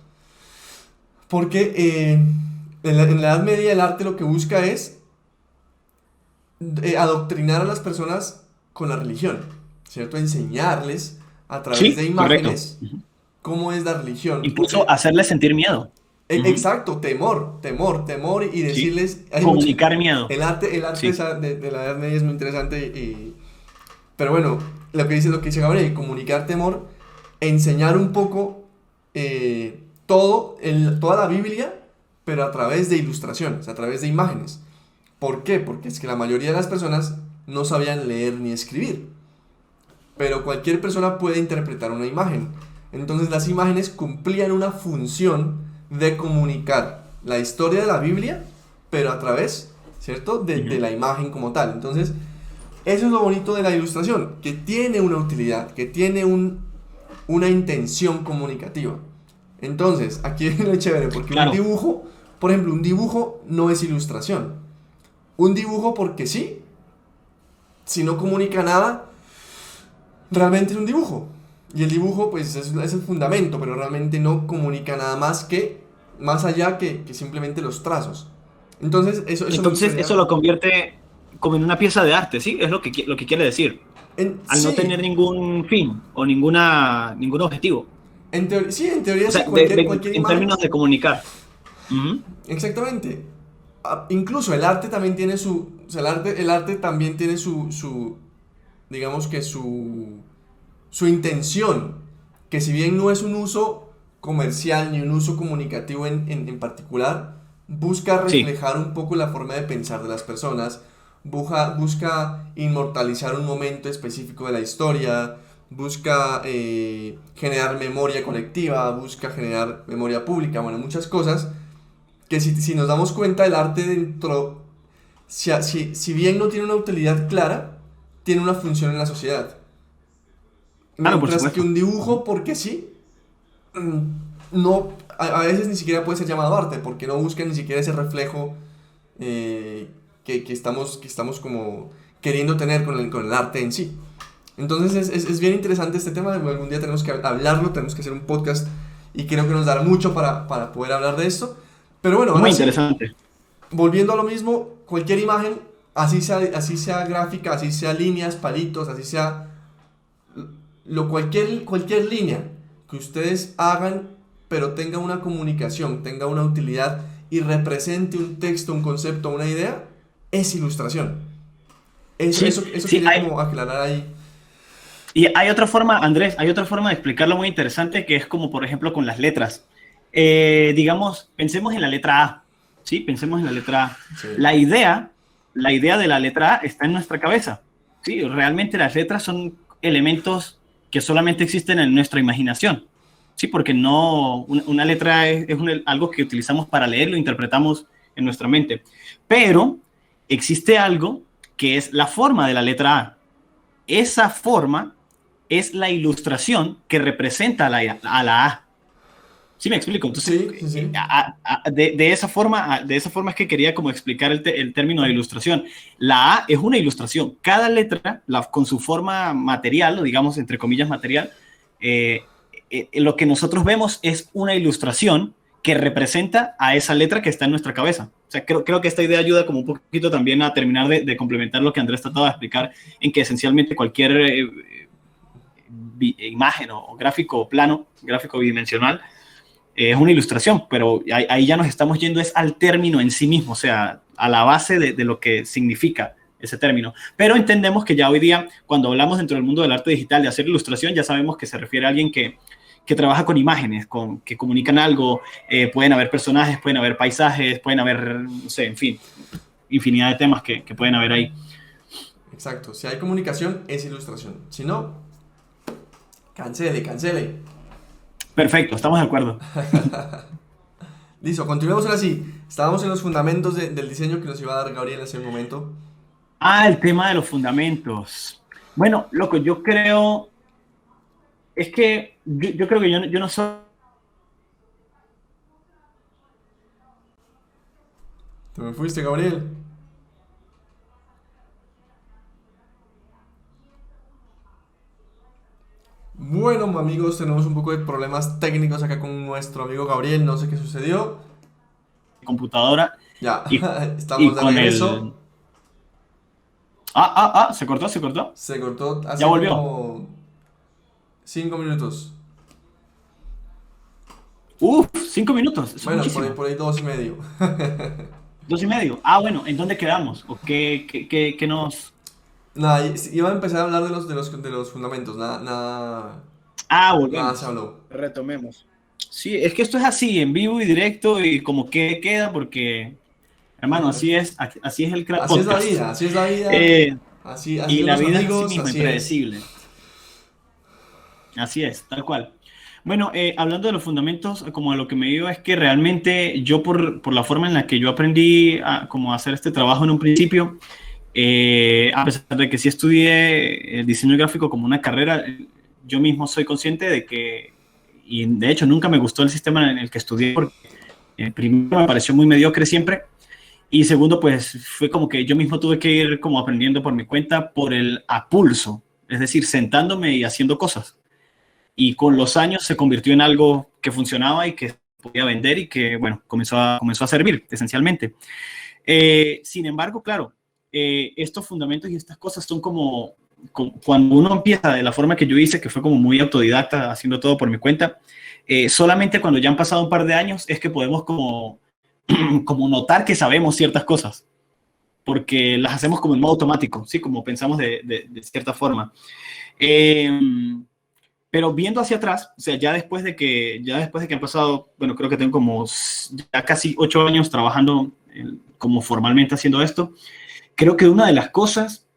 Porque en la Edad Media el arte lo que busca es adoctrinar a las personas con la religión, ¿cierto? Enseñarles a través de Sí, correcto. imágenes Ujú. cómo es la religión. Incluso hacerle sentir miedo. Ujú. Exacto, temor y Sí. decirles, hay mucho, Comunicar miedo. el arte Sí. de la Edad Media es muy interesante, pero bueno, lo que dice Gabriel, comunicar temor, enseñar un poco toda la Biblia, pero a través de ilustraciones, a través de imágenes. ¿Por qué? Porque es que la mayoría de las personas no sabían leer ni escribir, pero cualquier persona puede interpretar una imagen. Entonces las imágenes cumplían una función de comunicar la historia de la Biblia, pero a través, ¿cierto?, de Ujú. la imagen como tal. Entonces, eso es lo bonito de la ilustración, que tiene una utilidad, que tiene una intención comunicativa. Entonces, aquí viene lo chévere, porque un Claro. dibujo, por ejemplo, un dibujo no es ilustración. Un dibujo porque sí, si no comunica nada, realmente es un dibujo. Y el dibujo, pues, es el fundamento, pero realmente no comunica nada más más allá que simplemente los trazos. Entonces, eso me Entonces, eso gustaría. lo convierte como en una pieza de arte, ¿sí? Es lo que, lo que quiere decir. Al no tener Sí, ningún fin o ningún objetivo. sí, en teoría O sea, sí, cualquier en imagen. términos de comunicar. Ujú. Exactamente. Incluso el arte también tiene o sea, el arte también tiene digamos que su intención, que si bien no es un uso comercial ni un uso comunicativo en particular, busca Sí, reflejar un poco la forma de pensar de las personas, busca inmortalizar un momento específico de la historia, busca generar memoria colectiva, busca generar memoria pública, bueno, muchas cosas que si nos damos cuenta el arte dentro, si bien no tiene una utilidad clara, tiene una función en la sociedad. claro, por Mientras que supuesto. un dibujo, Ujú. porque sí, mm, no, a veces ni siquiera puede ser llamado arte, porque no busca ni siquiera ese reflejo que estamos como queriendo tener con el arte en sí. Entonces es bien interesante este tema, algún día tenemos que hablarlo, tenemos que hacer un podcast y creo que nos dará mucho para poder hablar de esto. Pero bueno, ahora Muy sí, interesante. volviendo a lo mismo, cualquier imagen, así sea gráfica, así sea líneas, palitos, así sea cualquier línea que ustedes hagan, pero tenga una comunicación, tenga una utilidad y represente un texto, un concepto, una idea, es ilustración. Eso, Sí, eso, eso sí, quería como aclarar ahí. y hay otra forma, Andrés, hay otra forma de explicarlo muy interesante que es como, por ejemplo, con las letras. Digamos, pensemos en la letra A, ¿sí? Pensemos en la letra A. Sí. La idea, la idea de la letra A está en nuestra cabeza, ¿sí? Realmente las letras son elementos que solamente existen en nuestra imaginación, ¿sí? Porque no, una letra es algo que utilizamos para leerlo, interpretamos en nuestra mente. Pero existe algo que es la forma de la letra A. Esa forma es la ilustración que representa a la A. ¿Sí me explico? Entonces, Sí, sí, sí. de esa forma es que quería como explicar el término de ilustración. La A es una ilustración. Cada letra, con su forma material, o digamos, entre comillas, material, eh, lo que nosotros vemos es una ilustración que representa a esa letra que está en nuestra cabeza. O sea, creo que esta idea ayuda como un poquito también a terminar de complementar lo que Andrés trataba de explicar, en que esencialmente cualquier imagen o gráfico o plano, gráfico bidimensional, es una ilustración, pero ahí ya nos estamos yendo es al término en sí mismo, o sea, a la base de lo que significa ese término. Pero entendemos que ya hoy día, cuando hablamos dentro del mundo del arte digital de hacer ilustración, ya sabemos que se refiere a alguien que trabaja con imágenes, que comunican algo, pueden haber personajes, pueden haber paisajes, pueden haber, no sé, en fin, infinidad de temas que pueden haber ahí. Exacto. Si hay comunicación, es ilustración. Si no, cancele, cancele. Perfecto, estamos de acuerdo. Listo, continuemos ahora sí. Estábamos en los fundamentos del diseño que nos iba a dar Gabriel hace un momento. Ah, el tema de los fundamentos. Bueno, loco, yo creo, es que yo creo que yo no soy. ¿Te me fuiste, Gabriel? Bueno, amigos, tenemos un poco de problemas técnicos acá con nuestro amigo Gabriel. No sé qué sucedió. Computadora Ya, y, estamos y de con regreso. el... Se cortó, se cortó. Se cortó Ya hace volvió. como 5 minutos. Uf, 5 minutos, eso es Bueno, muchísimo. por ahí 2 y medio. 2 y medio. Ah, bueno, ¿en dónde quedamos? ¿O qué nos...? Nada, iba a empezar a hablar de los fundamentos, nada, nada, Ah, nada se volvemos. habló. Retomemos. Sí, es que esto es así, en vivo y directo y como que queda porque, hermano, así es el Así es la podcast. vida, así es la vida, Eh, así y son la los vida es así amigos, mismo, así es. impredecible. Así es, tal cual. Bueno, hablando de los fundamentos, como a lo que me iba es que realmente yo por la forma en la que yo aprendí a, como a hacer este trabajo en un principio, a pesar de que sí estudié diseño gráfico como una carrera, yo mismo soy consciente de que, y de hecho nunca me gustó el sistema en el que estudié, porque primero me pareció muy mediocre siempre, y segundo, pues fue como que yo mismo tuve que ir como aprendiendo por mi cuenta, por el a pulso, es decir, sentándome y haciendo cosas. Y con los años se convirtió en algo que funcionaba y que podía vender y que, bueno, comenzó a servir esencialmente. Sin embargo, claro, estos fundamentos y estas cosas son como cuando uno empieza de la forma que yo hice, que fue como muy autodidacta, haciendo todo por mi cuenta, solamente cuando ya han pasado un par de años es que podemos como notar que sabemos ciertas cosas, porque las hacemos como en modo automático, ¿sí? Como pensamos de cierta forma. Eh, pero viendo hacia atrás, o sea, ya después de que han pasado, bueno, creo que tengo como ya casi 8 años trabajando como formalmente haciendo esto, creo que una de las cosas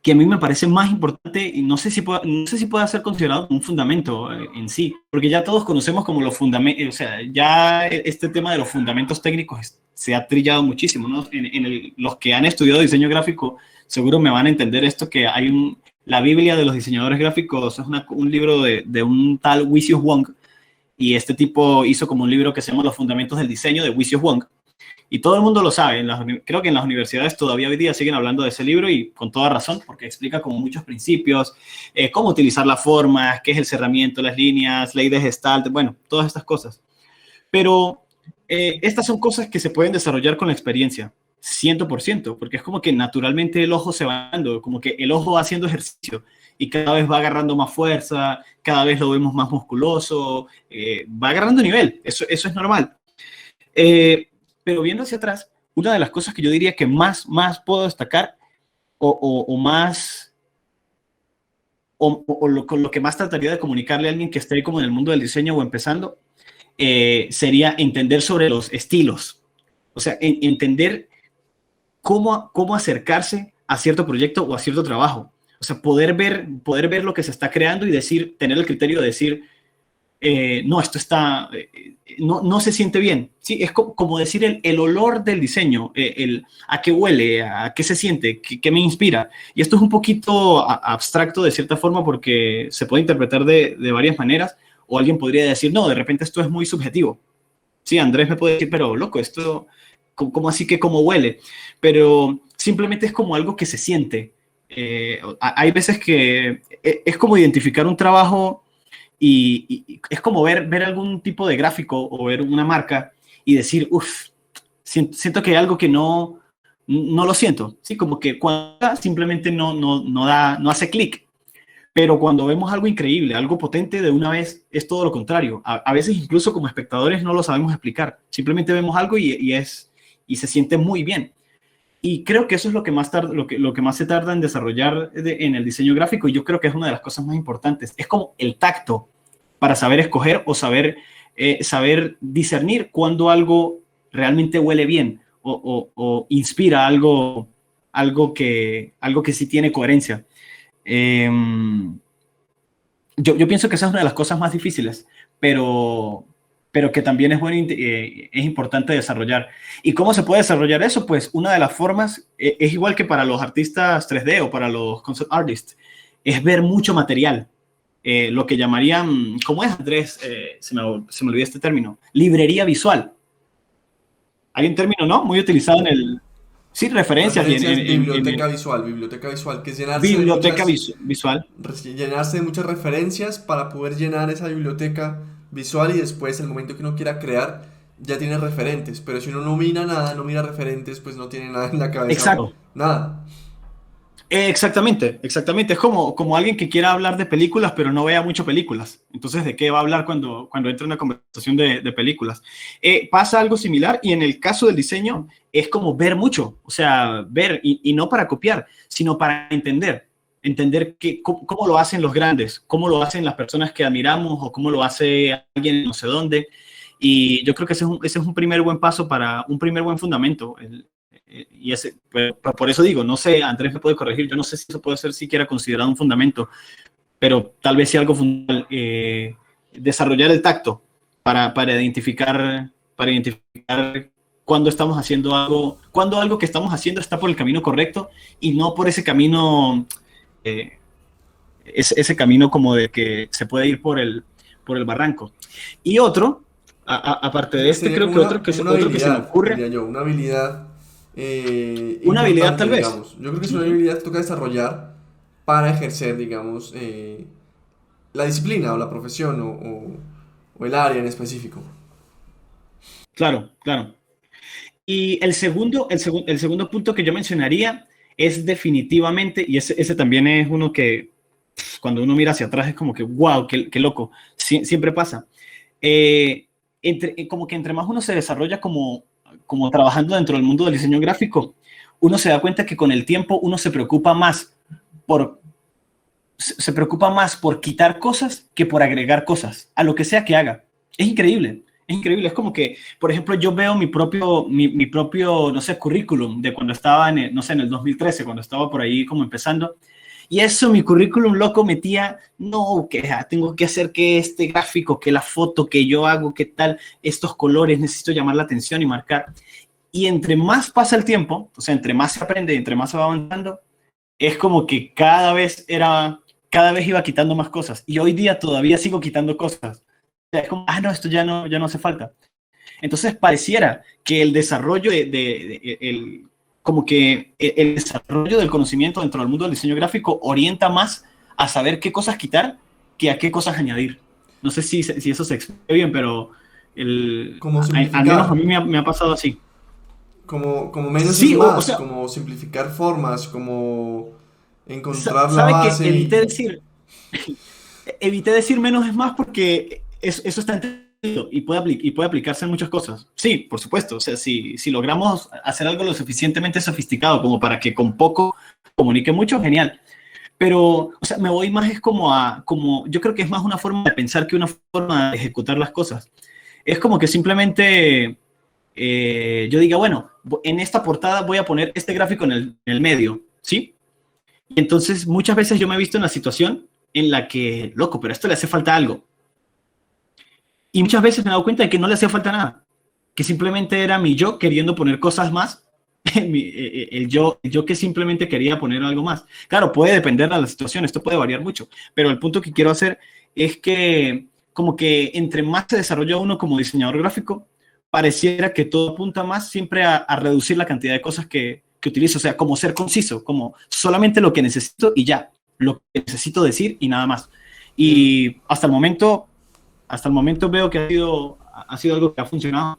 que a mí me parece más importante, y no sé si puede ser considerado un fundamento en sí, porque ya todos conocemos como los fundamentos, o sea, ya este tema de los fundamentos técnicos se ha trillado muchísimo, ¿no? Los que han estudiado diseño gráfico seguro me van a entender esto, que hay la Biblia de los diseñadores gráficos, es un libro de un tal Wisius Wong, y este tipo hizo como un libro que se llama Los Fundamentos del Diseño de Wisius Wong, y todo el mundo lo sabe. Creo que en las universidades todavía hoy día siguen hablando de ese libro y con toda razón, porque explica como muchos principios, cómo utilizar las formas, qué es el cerramiento, las líneas, ley de Gestalt, bueno, todas estas cosas. Pero estas son cosas que se pueden desarrollar con la experiencia, 100%, porque es como que naturalmente el ojo se va dando, como que el ojo va haciendo ejercicio y cada vez va agarrando más fuerza, cada vez lo vemos más musculoso, va agarrando nivel, eso es normal. Eh, pero viendo hacia atrás, una de las cosas que yo diría que más puedo destacar o más, con lo que más trataría de comunicarle a alguien que esté como en el mundo del diseño o empezando, sería entender sobre los estilos. O sea, entender cómo acercarse a cierto proyecto o a cierto trabajo. O sea, poder ver lo que se está creando y tener el criterio de decir, no, esto no se siente bien. Sí, es como decir el olor del diseño, a qué huele, a qué se siente, qué me inspira. Y esto es un poquito abstracto de cierta forma porque se puede interpretar de varias maneras, o alguien podría decir, no, de repente esto es muy subjetivo. Sí, Andrés me puede decir, pero loco, esto, ¿cómo así que cómo huele? Pero simplemente es como algo que se siente. Hay veces que es como identificar un trabajo y es como ver algún tipo de gráfico o ver una marca y decir, uff, siento que hay algo que no lo siento. Sí, como que cuando simplemente no hace clic. Pero cuando vemos algo increíble, algo potente, de una vez es todo lo contrario. A veces incluso como espectadores no lo sabemos explicar. Simplemente vemos algo y se siente muy bien. Y creo que eso es lo que más lo que más se tarda en desarrollar en el diseño gráfico, y yo creo que es una de las cosas más importantes. Es como el tacto para saber escoger o saber discernir cuando algo realmente huele bien o inspira algo que sí tiene coherencia. Eh, yo pienso que esa es una de las cosas más difíciles, pero que también es importante desarrollar. ¿Y cómo se puede desarrollar eso? Pues una de las formas es igual que para los artistas 3D o para los concept artists, es ver mucho material. Lo que llamarían, ¿cómo es, Andrés? Se me olvidó este término. Librería visual. Hay un término, ¿no? Muy utilizado en el... Sí, referencias y Referencias, en el biblioteca visual, que es biblioteca visual. llenarse de muchas referencias para poder llenar esa biblioteca visual y después, el momento que uno quiera crear, ya tiene referentes. Pero si uno no mira nada, no mira referentes, pues no tiene nada en la cabeza, Exacto. nada. Exactamente, exactamente. Es como alguien que quiera hablar de películas, pero no vea mucho películas. Entonces, ¿de qué va a hablar cuando entra en una conversación de películas? Pasa algo similar y en el caso del diseño es como ver mucho, o sea, ver y no para copiar, sino para entender cómo lo hacen los grandes, cómo lo hacen las personas que admiramos o cómo lo hace alguien no sé dónde. Y yo creo que ese es un primer buen paso para un primer buen fundamento. Y por eso digo, no sé, Andrés me puede corregir, yo no sé si eso puede ser siquiera considerado un fundamento, pero tal vez sí algo fundamental, desarrollar el tacto para identificar cuando estamos haciendo algo, cuando algo que estamos haciendo está por el camino correcto y no por ese camino, eh, ese camino como de que se puede ir por el barranco. Y otro, aparte de este, Sería creo como que como una otro que se me habilidad, ocurre, diría yo, una habilidad una habilidad importante, tal vez. digamos. Yo creo que es una Ujú. habilidad que toca desarrollar para ejercer, digamos, la disciplina o la profesión o el área en específico. Claro, claro. Y el segundo punto que yo mencionaría es definitivamente, y ese también es uno que cuando uno mira hacia atrás es como que, wow, qué loco, siempre pasa. Eh, como que entre más uno se desarrolla como trabajando dentro del mundo del diseño gráfico, uno se da cuenta que con el tiempo uno por, se preocupa más por quitar cosas que por agregar cosas a lo que sea que haga. Es increíble. Es increíble, es como que, por ejemplo, yo veo mi propio, no sé, currículum de cuando estaba no sé, en el 2013, cuando estaba por ahí como empezando, y eso, mi currículum loco metía, no, que tengo que hacer que este gráfico, que la foto que yo hago, que tal, estos colores, necesito llamar la atención y marcar. Y entre más pasa el tiempo, o sea, entre más se aprende, entre más se va avanzando, es como que cada vez iba quitando más cosas. Y hoy día todavía sigo quitando cosas. O sea, es como, no, esto ya no hace falta. Entonces pareciera que el desarrollo como que el desarrollo del conocimiento dentro del mundo del diseño gráfico orienta más a saber qué cosas quitar que a qué cosas añadir. No sé si eso se explica bien, pero Como al menos a simplificar, mí me ha pasado así. como menos es Sí, o más, sea, como simplificar formas, como encontrar la sabe que base y... evité decir menos es más porque eso está entendido y puede aplicarse en muchas cosas. Sí, por supuesto. O sea, si logramos hacer algo lo suficientemente sofisticado como para que con poco comunique mucho, genial. Pero, o sea, me voy más es yo creo que es más una forma de pensar que una forma de ejecutar las cosas. Es como que simplemente yo diga, bueno, en esta portada voy a poner este gráfico en el medio, ¿sí? Y entonces muchas veces yo me he visto en la situación en la que, loco, pero a esto le hace falta algo. Y muchas veces me he dado cuenta de que no le hacía falta nada, que simplemente era mi yo queriendo poner cosas más, el yo que simplemente quería poner algo más. Claro, puede depender de la situación, esto puede variar mucho, pero el punto que quiero hacer es que como que entre más se desarrolla uno como diseñador gráfico, pareciera que todo apunta más siempre a reducir la cantidad de cosas que utilizo, o sea, como ser conciso, como solamente lo que necesito y ya, lo que necesito decir y nada más. Bien. Y hasta el momento veo que ha sido algo que ha funcionado.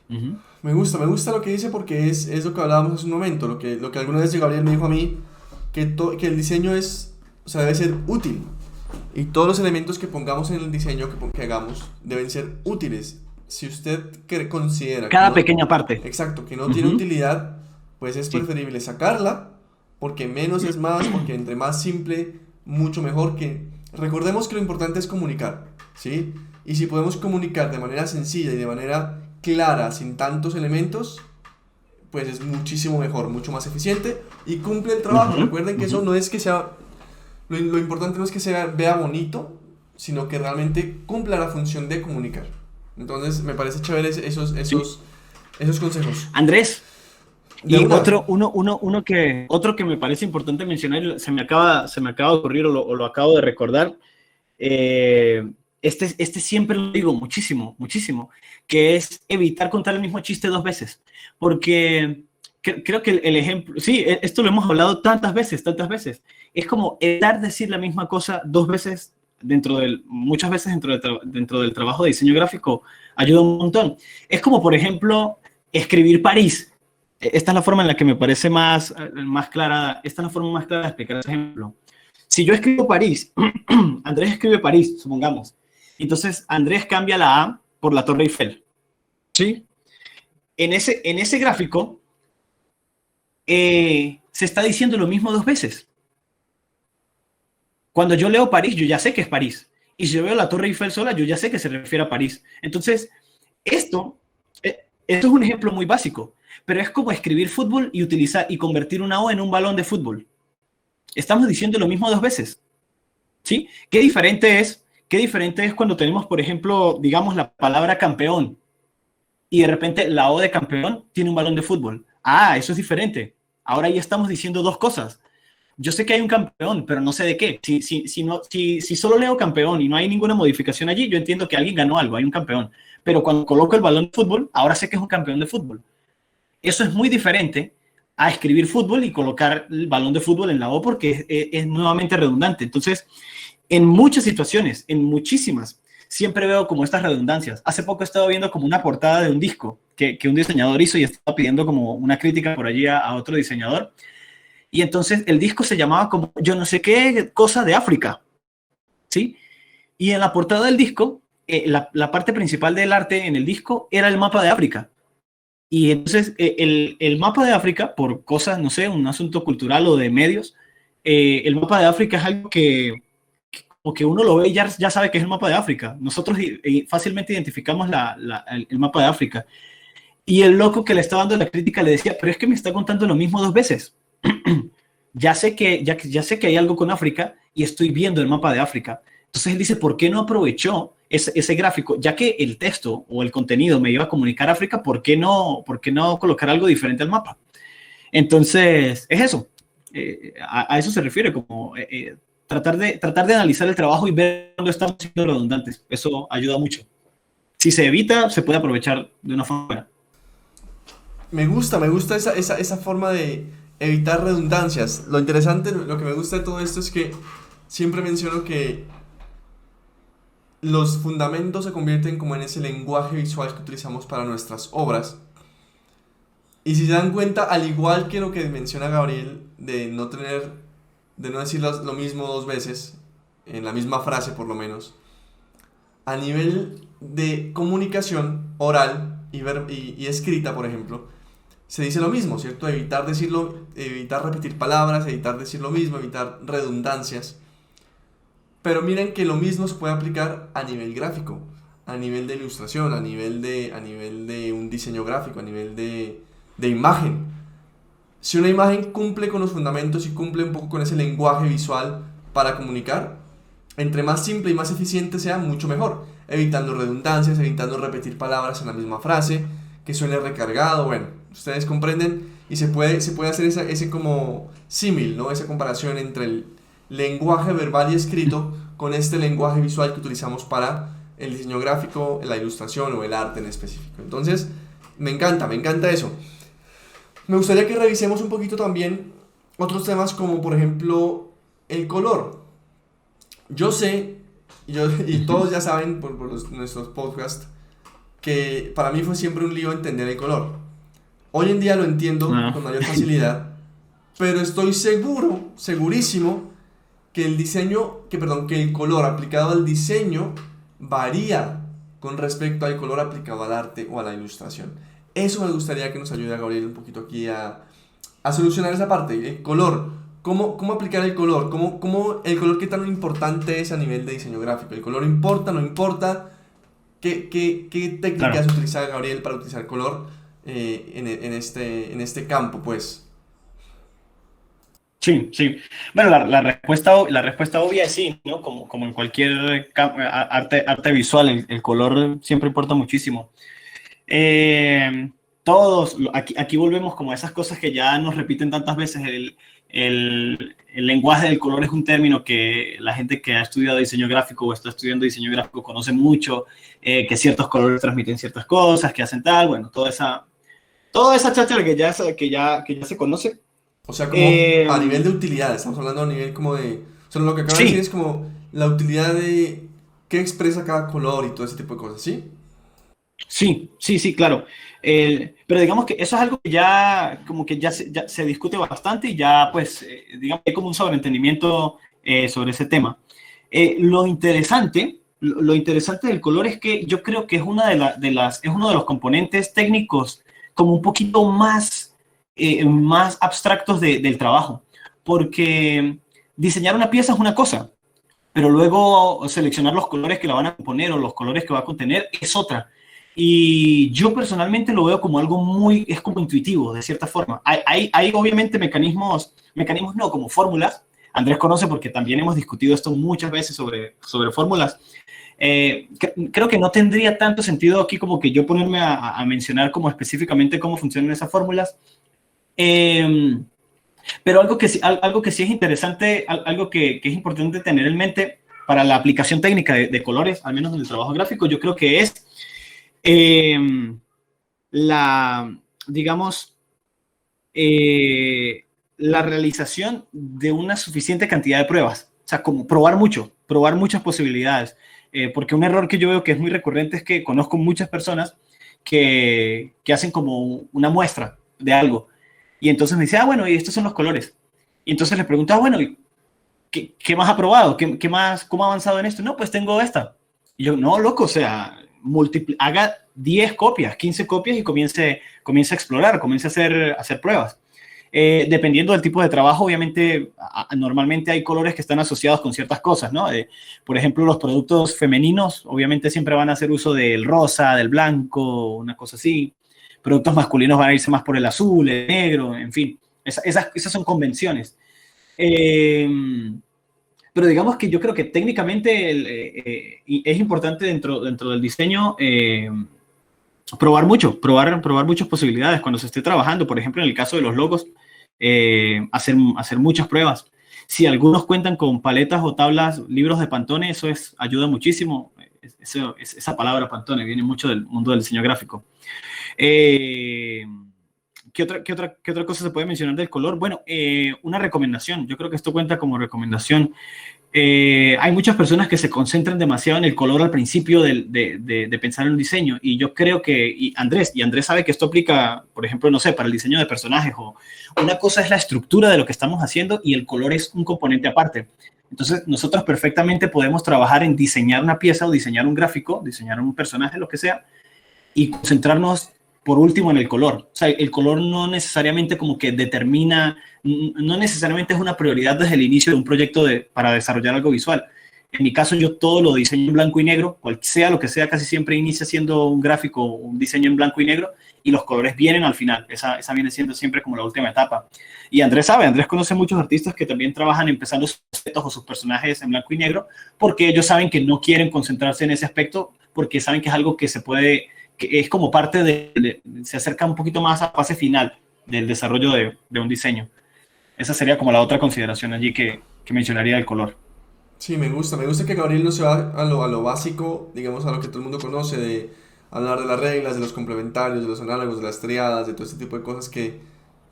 Ujú. Me gusta lo que dice porque es lo que hablábamos hace un momento, lo que alguna vez Gabriel me dijo a mí, que el diseño es, o sea, debe ser útil. Y todos los elementos que pongamos en el diseño que hagamos deben ser útiles. Si usted considera que Cada no, pequeña parte. exacto, que no tiene Ujú. utilidad, pues es Sí. preferible sacarla, porque menos es más, porque entre más simple, mucho mejor que... Recordemos que lo importante es comunicar, ¿sí? Y si podemos comunicar de manera sencilla y de manera clara, sin tantos elementos, pues es muchísimo mejor, mucho más eficiente y cumple el trabajo. Ujú, Recuerden que ujú. eso no es que sea lo importante no es que se vea bonito, sino que realmente cumpla la función de comunicar. Entonces, me parece chévere Sí. esos consejos. Andrés, De y una, otro que me parece importante mencionar, se me acaba de ocurrir o lo acabo de recordar, eh, este siempre lo digo muchísimo, muchísimo, que es evitar contar el mismo chiste dos veces, porque creo que el ejemplo, sí, esto lo hemos hablado tantas veces, es como evitar decir la misma cosa dos veces muchas veces dentro del trabajo de diseño gráfico ayuda un montón. Es como, por ejemplo, escribir París. esta es la forma en la que me parece más clara, esta es la forma más clara de explicar ese ejemplo. Si yo escribo París, Andrés escribe París, supongamos. Entonces, Andrés cambia la A por la Torre Eiffel. ¿Sí? En ese gráfico se está diciendo lo mismo dos veces. Cuando yo leo París, yo ya sé que es París. Y si yo veo la Torre Eiffel sola, yo ya sé que se refiere a París. Entonces, esto es un ejemplo muy básico, pero es como escribir fútbol y utilizar y convertir una O en un balón de fútbol. Estamos diciendo lo mismo dos veces. ¿Sí? ¿Qué diferente es cuando tenemos, por ejemplo, digamos la palabra campeón y de repente la O de campeón tiene un balón de fútbol? Ah, eso es diferente. Ahora ya estamos diciendo dos cosas. Yo sé que hay un campeón, pero no sé de qué. Si solo leo campeón y no hay ninguna modificación allí, yo entiendo que alguien ganó algo, hay un campeón. Pero cuando coloco el balón de fútbol, ahora sé que es un campeón de fútbol. Eso es muy diferente a escribir fútbol y colocar el balón de fútbol en la O porque es nuevamente redundante. Entonces, en muchas situaciones, en muchísimas, siempre veo como estas redundancias. Hace poco estaba viendo como una portada de un disco que un diseñador hizo y estaba pidiendo como una crítica por allí a otro diseñador. Y entonces el disco se llamaba como yo no sé qué cosa de África, ¿sí? Y en la portada del disco, la parte principal del arte en el disco era el mapa de África. Y entonces el mapa de África, por cosas, no sé, un asunto cultural o de medios, el mapa de África es algo como que uno lo ve y ya sabe que es el mapa de África. Nosotros fácilmente identificamos el mapa de África. Y el loco que le estaba dando la crítica le decía, pero es que me está contando lo mismo dos veces. Ya sé que hay algo con África y estoy viendo el mapa de África. Entonces él dice, ¿por qué no aprovechó ese gráfico? Ya que el texto o el contenido me iba a comunicar África, ¿por qué no colocar algo diferente al mapa? Entonces, es eso. A eso se refiere, como tratar de analizar el trabajo y ver dónde estamos siendo redundantes. Eso ayuda mucho. Si se evita, se puede aprovechar de una forma. Me gusta esa forma de evitar redundancias. Lo interesante, lo que me gusta de todo esto es que siempre menciono que los fundamentos se convierten como en ese lenguaje visual que utilizamos para nuestras obras. Y si se dan cuenta, al igual que lo que menciona Gabriel, de no decir lo mismo dos veces, en la misma frase por lo menos, a nivel de comunicación oral y escrita, por ejemplo, se dice lo mismo, ¿cierto? Evitar repetir palabras, evitar decir lo mismo, evitar redundancias. Pero miren que lo mismo se puede aplicar a nivel gráfico, a nivel de ilustración, a nivel de un diseño gráfico, a nivel de imagen. Si una imagen cumple con los fundamentos y cumple un poco con ese lenguaje visual para comunicar, entre más simple y más eficiente sea, mucho mejor, evitando redundancias, evitando repetir palabras en la misma frase, que suene recargado, bueno, ustedes comprenden, y se puede hacer ese como símil, ¿no? Esa comparación entre el lenguaje verbal y escrito con este lenguaje visual que utilizamos para el diseño gráfico, la ilustración o el arte en específico. Entonces, me encanta eso. Me gustaría que revisemos un poquito también otros temas como por ejemplo el color. Yo sé, y todos ya saben por nuestros podcasts, que para mí fue siempre un lío entender el color. Hoy en día lo entiendo con mayor facilidad, pero estoy segurísimo, que que el color aplicado al diseño varía con respecto al color aplicado al arte o a la ilustración. Eso me gustaría que nos ayude a Gabriel un poquito aquí a solucionar esa parte, el color. ¿Cómo aplicar el color? El color qué tan importante es a nivel de diseño gráfico? ¿El color importa, no importa? ¿Qué técnicas Claro. utiliza Gabriel para utilizar color en este campo, pues? Sí, sí. Bueno, la respuesta obvia es sí, ¿no? Como en cualquier arte visual, el color siempre importa muchísimo. Eh, aquí volvemos como a esas cosas que ya nos repiten tantas veces. El lenguaje del color es un término que la gente que ha estudiado diseño gráfico o está estudiando diseño gráfico conoce mucho, que ciertos colores transmiten ciertas cosas, que hacen tal, bueno, toda esa cháchara que ya se conoce. O sea, como Eh, a nivel de utilidad, estamos hablando a nivel como de... O sea, lo que acaba de decir sí, es como la utilidad de qué expresa cada color y todo ese tipo de cosas, ¿sí? Sí, sí, sí, claro. Pero digamos que eso es algo que ya, como que ya se discute bastante y ya, pues, digamos que hay como un sobreentendimiento sobre ese tema. Lo interesante del color es que yo creo que es una es uno de los componentes técnicos como un poquito más abstractos del trabajo, porque diseñar una pieza es una cosa, pero luego seleccionar los colores que la van a componer o los colores que va a contener es otra. Y yo personalmente lo veo como algo es como intuitivo, de cierta forma. Hay obviamente mecanismos no, como fórmulas. Andrés conoce porque también hemos discutido esto muchas veces sobre fórmulas. Creo que no tendría tanto sentido aquí como que yo ponerme a mencionar como específicamente cómo funcionan esas fórmulas. Eh, pero algo que sí es interesante, algo que es importante tener en mente para la aplicación técnica de colores, al menos en el trabajo gráfico, yo creo que es eh, la, digamos, eh, la realización de una suficiente cantidad de pruebas. O sea, como probar muchas posibilidades. Porque un error que yo veo que es muy recurrente es que conozco muchas personas que hacen como una muestra de algo. Y entonces me dice, bueno, y estos son los colores. Y entonces le pregunto, bueno, ¿y qué más ha probado? ¿Qué más, cómo ha avanzado en esto? No, pues tengo esta. Y yo, no, loco, o sea, haga 10 copias, 15 copias y comience a explorar, comience a hacer pruebas. Dependiendo del tipo de trabajo, obviamente, normalmente hay colores que están asociados con ciertas cosas, ¿no? Por ejemplo, los productos femeninos, obviamente siempre van a hacer uso del rosa, del blanco, una cosa así. Productos masculinos van a irse más por el azul, el negro, en fin. Esas son convenciones. Eh, pero digamos que yo creo que técnicamente es importante dentro del diseño probar muchas posibilidades cuando se esté trabajando. Por ejemplo, en el caso de los logos, hacer muchas pruebas. Si algunos cuentan con paletas o tablas, libros de Pantone, ayuda muchísimo. Esa palabra Pantone viene mucho del mundo del diseño gráfico. Eh, qué otra cosa se puede mencionar del color? Bueno, una recomendación. Yo creo que esto cuenta como recomendación. Hay muchas personas que se concentran demasiado en el color al principio de pensar en un diseño y yo creo que, y Andrés sabe que esto aplica, por ejemplo, no sé, para el diseño de personajes o una cosa es la estructura de lo que estamos haciendo y el color es un componente aparte. Entonces, nosotros perfectamente podemos trabajar en diseñar una pieza o diseñar un gráfico, diseñar un personaje, lo que sea, y concentrarnos por último en el color. O sea, el color no necesariamente como que determina, no necesariamente es una prioridad desde el inicio de un proyecto para desarrollar algo visual. En mi caso, yo todo lo diseño en blanco y negro, cual sea lo que sea, casi siempre inicia siendo un gráfico, un diseño en blanco y negro, y los colores vienen al final. Esa viene siendo siempre como la última etapa. Y Andrés conoce muchos artistas que también trabajan empezando sus objetos o sus personajes en blanco y negro, porque ellos saben que no quieren concentrarse en ese aspecto, porque saben que es algo que que es como parte se acerca un poquito más a la fase final del desarrollo de un diseño. Esa sería como la otra consideración allí que mencionaría del color. Sí, me gusta que Gabriel no se va a lo básico, digamos, a lo que todo el mundo conoce, de hablar de las reglas, de los complementarios, de los análogos, de las triadas, de todo este tipo de cosas que,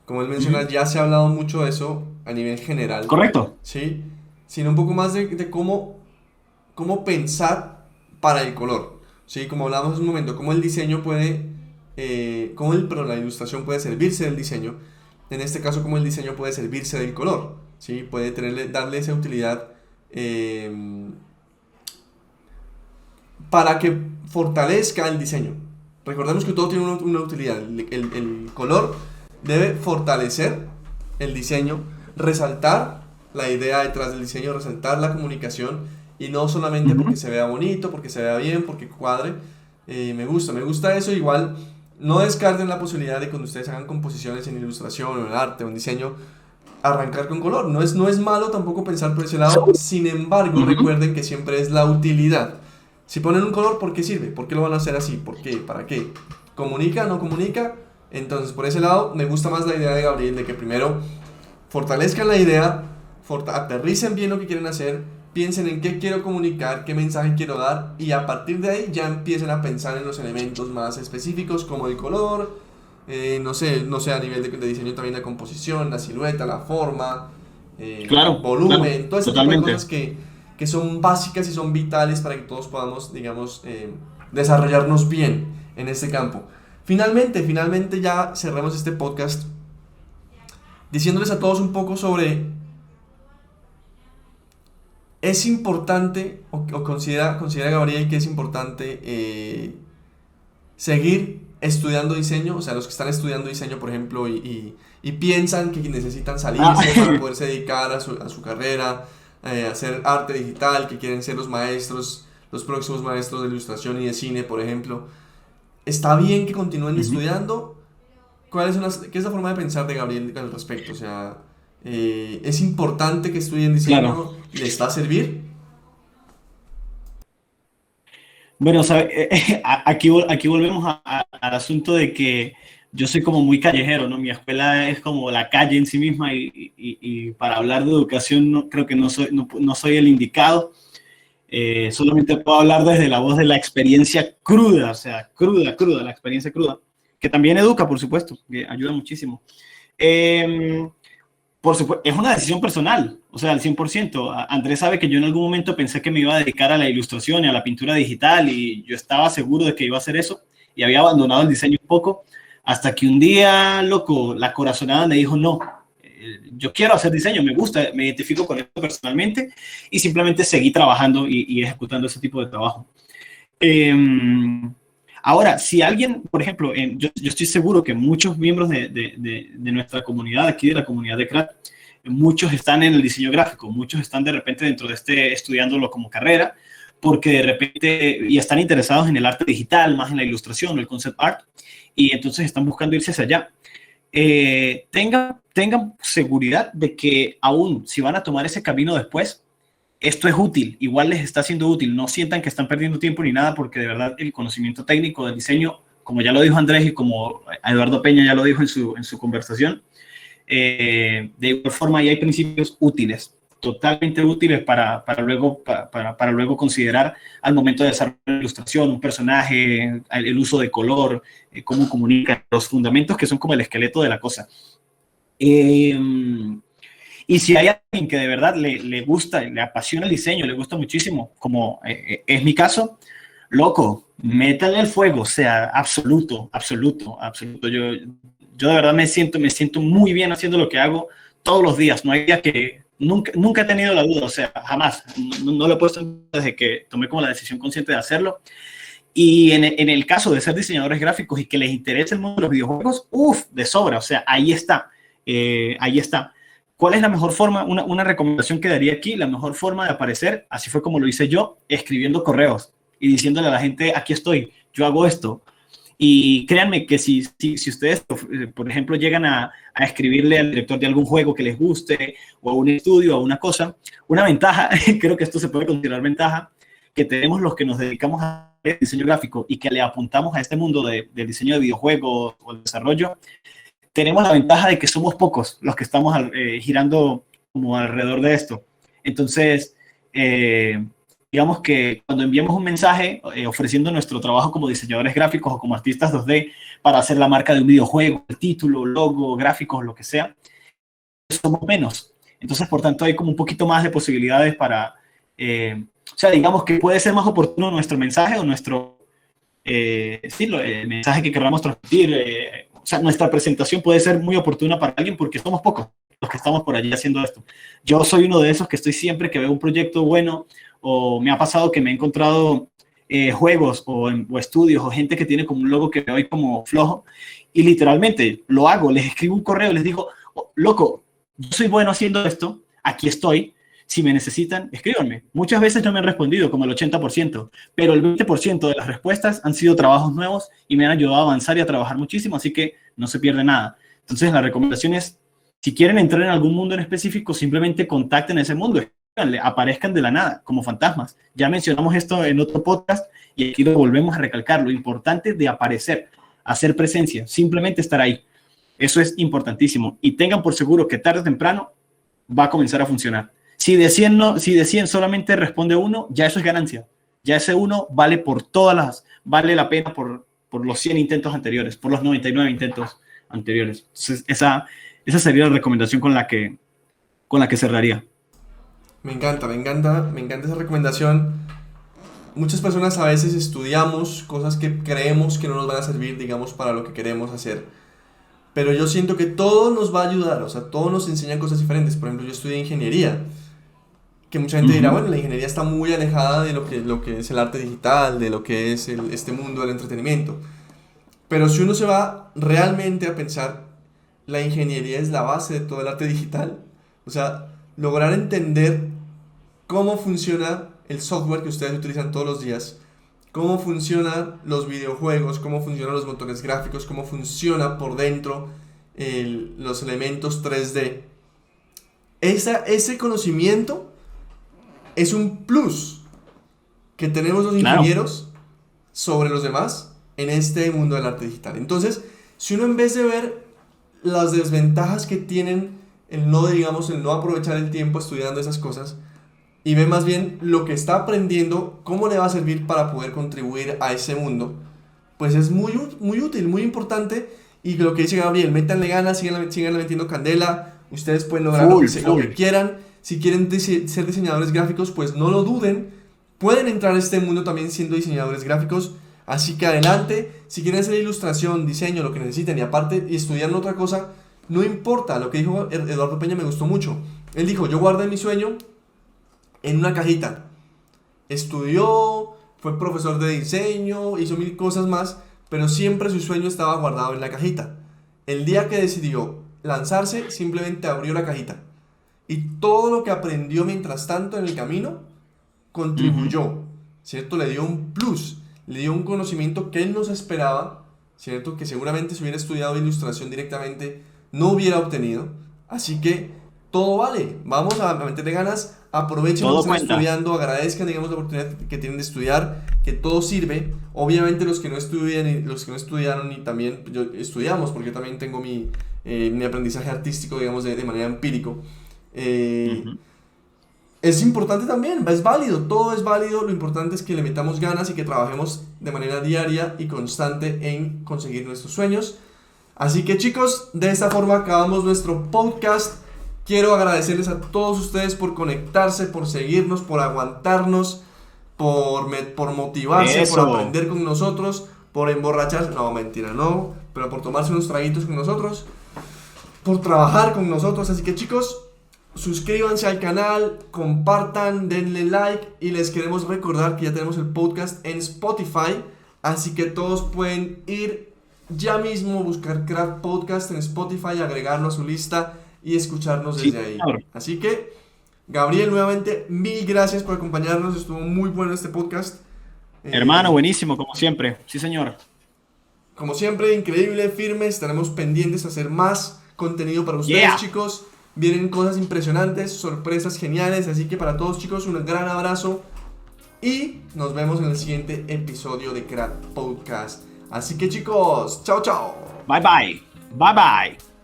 como él Uh menciona, -huh. ya se ha hablado mucho de eso a nivel general, Correcto. ¿sí? Sino un poco más de cómo pensar para el color, ¿sí? Como hablábamos hace un momento, cómo el diseño puede, perdón, la ilustración puede servirse del diseño, en este caso, cómo el diseño puede servirse del color, ¿sí? Puede darle esa utilidad eh, para que fortalezca el diseño. Recordemos que todo tiene una utilidad. El color debe fortalecer el diseño, resaltar la idea detrás del diseño, resaltar la comunicación y no Uh solamente porque -huh. se vea bonito, porque se vea bien, porque cuadre. Me gusta eso. Igual no descarten la posibilidad de cuando ustedes hagan composiciones en ilustración o en arte o en diseño, arrancar con color. No es malo tampoco pensar por ese lado. Sin embargo, Uh -huh. recuerden que siempre es la utilidad. Si ponen un color, ¿por qué sirve? ¿Por qué lo van a hacer así? ¿Por qué? ¿Para qué? ¿Comunica? ¿No comunica? Entonces, por ese lado, me gusta más la idea de Gabriel de que primero fortalezcan la idea, aterricen bien lo que quieren hacer, piensen en qué quiero comunicar, qué mensaje quiero dar y a partir de ahí ya empiecen a pensar en los elementos más específicos como el color, no sé, a nivel de diseño también la composición, la silueta, la forma, Claro, claro, volumen, todo ese tipo de cosas totalmente. que son básicas y son vitales para que todos podamos, digamos, desarrollarnos bien en este campo. Finalmente ya cerramos este podcast diciéndoles a todos un poco sobre, es importante, o considera Gabriel que es importante seguir estudiando diseño, o sea, los que están estudiando diseño, por ejemplo, y piensan que necesitan Ah, salirse para poderse dedicar a su carrera, hacer arte digital, que quieren ser los maestros, los próximos maestros de ilustración y de cine, por ejemplo. ¿Está bien que continúen ujú. estudiando? ¿Qué es la forma de pensar de Gabriel al respecto? O sea, ¿es importante que estudien Claro. diseño? ¿Les va a servir? Bueno, aquí volvemos al asunto de que yo soy como muy callejero, ¿no? Mi escuela es como la calle en sí misma y para hablar de educación creo que no soy el indicado. Solamente puedo hablar desde la voz de la experiencia cruda, o sea, cruda, la experiencia cruda, que también educa, por supuesto, que ayuda muchísimo. Eh, por supuesto, es una decisión personal, o sea, al 100%. Andrés sabe que yo en algún momento pensé que me iba a dedicar a la ilustración y a la pintura digital y yo estaba seguro de que iba a hacer eso y había abandonado el diseño un poco hasta que un día, loco, la corazonada me dijo, no, yo quiero hacer diseño, me gusta, me identifico con esto personalmente y simplemente seguí trabajando y ejecutando ese tipo de trabajo. Eh, Ahora, si alguien, por ejemplo, yo estoy seguro que muchos miembros de nuestra comunidad, aquí de la comunidad de CRAT, muchos están en el diseño gráfico, muchos están de repente dentro de estudiándolo como carrera, porque de repente, y están interesados en el arte digital, más en la ilustración, el concept art, y entonces están buscando irse hacia allá. Tengan seguridad de que aún si van a tomar ese camino después, esto es útil, igual les está siendo útil, no sientan que están perdiendo tiempo ni nada, porque de verdad el conocimiento técnico del diseño, como ya lo dijo Andrés y como Eduardo Peña ya lo dijo en su conversación, de igual forma ahí hay principios útiles, totalmente útiles para luego considerar al momento de desarrollar una ilustración, un personaje, el uso de color, cómo comunica, los fundamentos que son como el esqueleto de la cosa. Eh, y si hay alguien que de verdad le gusta, le apasiona el diseño, le gusta muchísimo, como es mi caso, loco, métale el fuego, o sea, absoluto, absoluto, absoluto. Yo de verdad me siento muy bien haciendo lo que hago todos los días. No hay día que nunca he tenido la duda, o sea, jamás. No lo he puesto desde que tomé como la decisión consciente de hacerlo. Y en el caso de ser diseñadores gráficos y que les interese el mundo de los videojuegos, uff, de sobra, o sea, ahí está, ahí está. ¿Cuál es la mejor forma? Una recomendación que daría aquí, la mejor forma de aparecer, así fue como lo hice yo, escribiendo correos y diciéndole a la gente, aquí estoy, yo hago esto. Y créanme que si ustedes, por ejemplo, llegan a escribirle al director de algún juego que les guste, o a un estudio, a una cosa, una ventaja, creo que esto se puede considerar ventaja, que tenemos los que nos dedicamos al diseño gráfico y que le apuntamos a este mundo del diseño de videojuegos o el desarrollo, tenemos la ventaja de que somos pocos los que estamos girando como alrededor de esto. Entonces, digamos que cuando enviamos un mensaje ofreciendo nuestro trabajo como diseñadores gráficos o como artistas 2D para hacer la marca de un videojuego, el título, logo, gráficos, lo que sea, somos menos. Entonces, por tanto, hay como un poquito más de posibilidades para, o sea, digamos que puede ser más oportuno nuestro mensaje o nuestro, sí, el mensaje que queramos transmitir, o sea, nuestra presentación puede ser muy oportuna para alguien porque somos pocos los que estamos por allí haciendo esto. Yo soy uno de esos que estoy siempre que veo un proyecto bueno o me ha pasado que me he encontrado juegos o estudios o gente que tiene como un logo que veo como flojo y literalmente lo hago, les escribo un correo, les digo, oh, loco, yo soy bueno haciendo esto, aquí estoy, si me necesitan, escríbanme. Muchas veces no me han respondido, como el 80%, pero el 20% de las respuestas han sido trabajos nuevos y me han ayudado a avanzar y a trabajar muchísimo, así que no se pierde nada. Entonces, la recomendación es, si quieren entrar en algún mundo en específico, simplemente contacten ese mundo, escríbanle, aparezcan de la nada, como fantasmas. Ya mencionamos esto en otro podcast y aquí lo volvemos a recalcar, lo importante de aparecer, hacer presencia, simplemente estar ahí. Eso es importantísimo. Y tengan por seguro que tarde o temprano va a comenzar a funcionar. Si de 100 solamente responde uno, ya eso es ganancia. Ya ese uno vale vale la pena por los 100 intentos anteriores, por los 99 intentos anteriores. Entonces, esa sería la recomendación con la que cerraría. Me encanta esa recomendación. muchas personas a veces estudiamos cosas que creemos que no nos van a servir, digamos, para lo que queremos hacer. Pero yo siento que todo nos va a ayudar, o sea, todo nos enseña cosas diferentes. Por ejemplo, yo estudié ingeniería, que mucha gente dirá, bueno, la ingeniería está muy alejada de lo que es el arte digital, de lo que es este mundo del entretenimiento. Pero si uno se va realmente a pensar, la ingeniería es la base de todo el arte digital. O sea, lograr entender cómo funciona el software que ustedes utilizan todos los días, cómo funcionan los videojuegos, cómo funcionan los motores gráficos, cómo funciona por dentro los elementos 3D. Ese conocimiento es un plus que tenemos los ingenieros sobre los demás en este mundo del arte digital. Entonces, si uno en vez de ver las desventajas que tienen el no aprovechar el tiempo estudiando esas cosas, y ve más bien lo que está aprendiendo, cómo le va a servir para poder contribuir a ese mundo, pues es muy útil, muy importante. Y lo que dice Gabriel, métanle ganas, sigan metiendo candela, ustedes pueden lograr lo que quieran. Si quieren ser diseñadores gráficos, pues no lo duden, pueden entrar a este mundo también siendo diseñadores gráficos, así que adelante. Si quieren hacer ilustración, diseño, lo que necesiten, y aparte estudiar otra cosa, no importa. Lo que dijo Eduardo Peña me gustó mucho. Él dijo, yo guardé mi sueño en una cajita. Estudió, fue profesor de diseño, hizo 1000 cosas más, pero siempre su sueño estaba guardado en la cajita. El día que decidió lanzarse, simplemente abrió la cajita. Y todo lo que aprendió mientras tanto en el camino, contribuyó, ¿cierto? Le dio un plus, le dio un conocimiento que él no se esperaba, ¿cierto? Que seguramente si hubiera estudiado ilustración directamente, no hubiera obtenido. Así que todo vale, vamos a meterle ganas. Aprovechen lo que están estudiando, agradezcan, digamos, la oportunidad que tienen de estudiar, que todo sirve. Obviamente los que no estudian y los que no estudiaron, y también yo estudiamos, porque yo también tengo mi aprendizaje artístico, digamos, de manera empírico. Es importante también, es válido, todo es válido. Lo importante es que le metamos ganas y que trabajemos de manera diaria y constante en conseguir nuestros sueños. Así que, chicos, de esta forma acabamos nuestro podcast. Quiero agradecerles a todos ustedes por conectarse, por seguirnos, por aguantarnos, por motivarse, por aprender con nosotros, por emborracharse, no, mentira, no, pero por tomarse unos traguitos con nosotros, por trabajar con nosotros. Así que, chicos, suscríbanse al canal, compartan, denle like, y les queremos recordar que ya tenemos el podcast en Spotify, así que todos pueden ir ya mismo, buscar Craft Podcast en Spotify, agregarlo a su lista y escucharnos desde ahí. Así que, Gabriel, nuevamente, 1000 gracias por acompañarnos. Estuvo muy bueno este podcast. Hermano, buenísimo, como siempre. Sí, señor. Como siempre, increíble, firme. Estaremos pendientes a hacer más contenido para ustedes, chicos. Vienen cosas impresionantes, sorpresas geniales. Así que para todos, chicos, un gran abrazo. Y nos vemos en el siguiente episodio de Craft Podcast. Así que, chicos, chao, chao. Bye, bye. Bye, bye.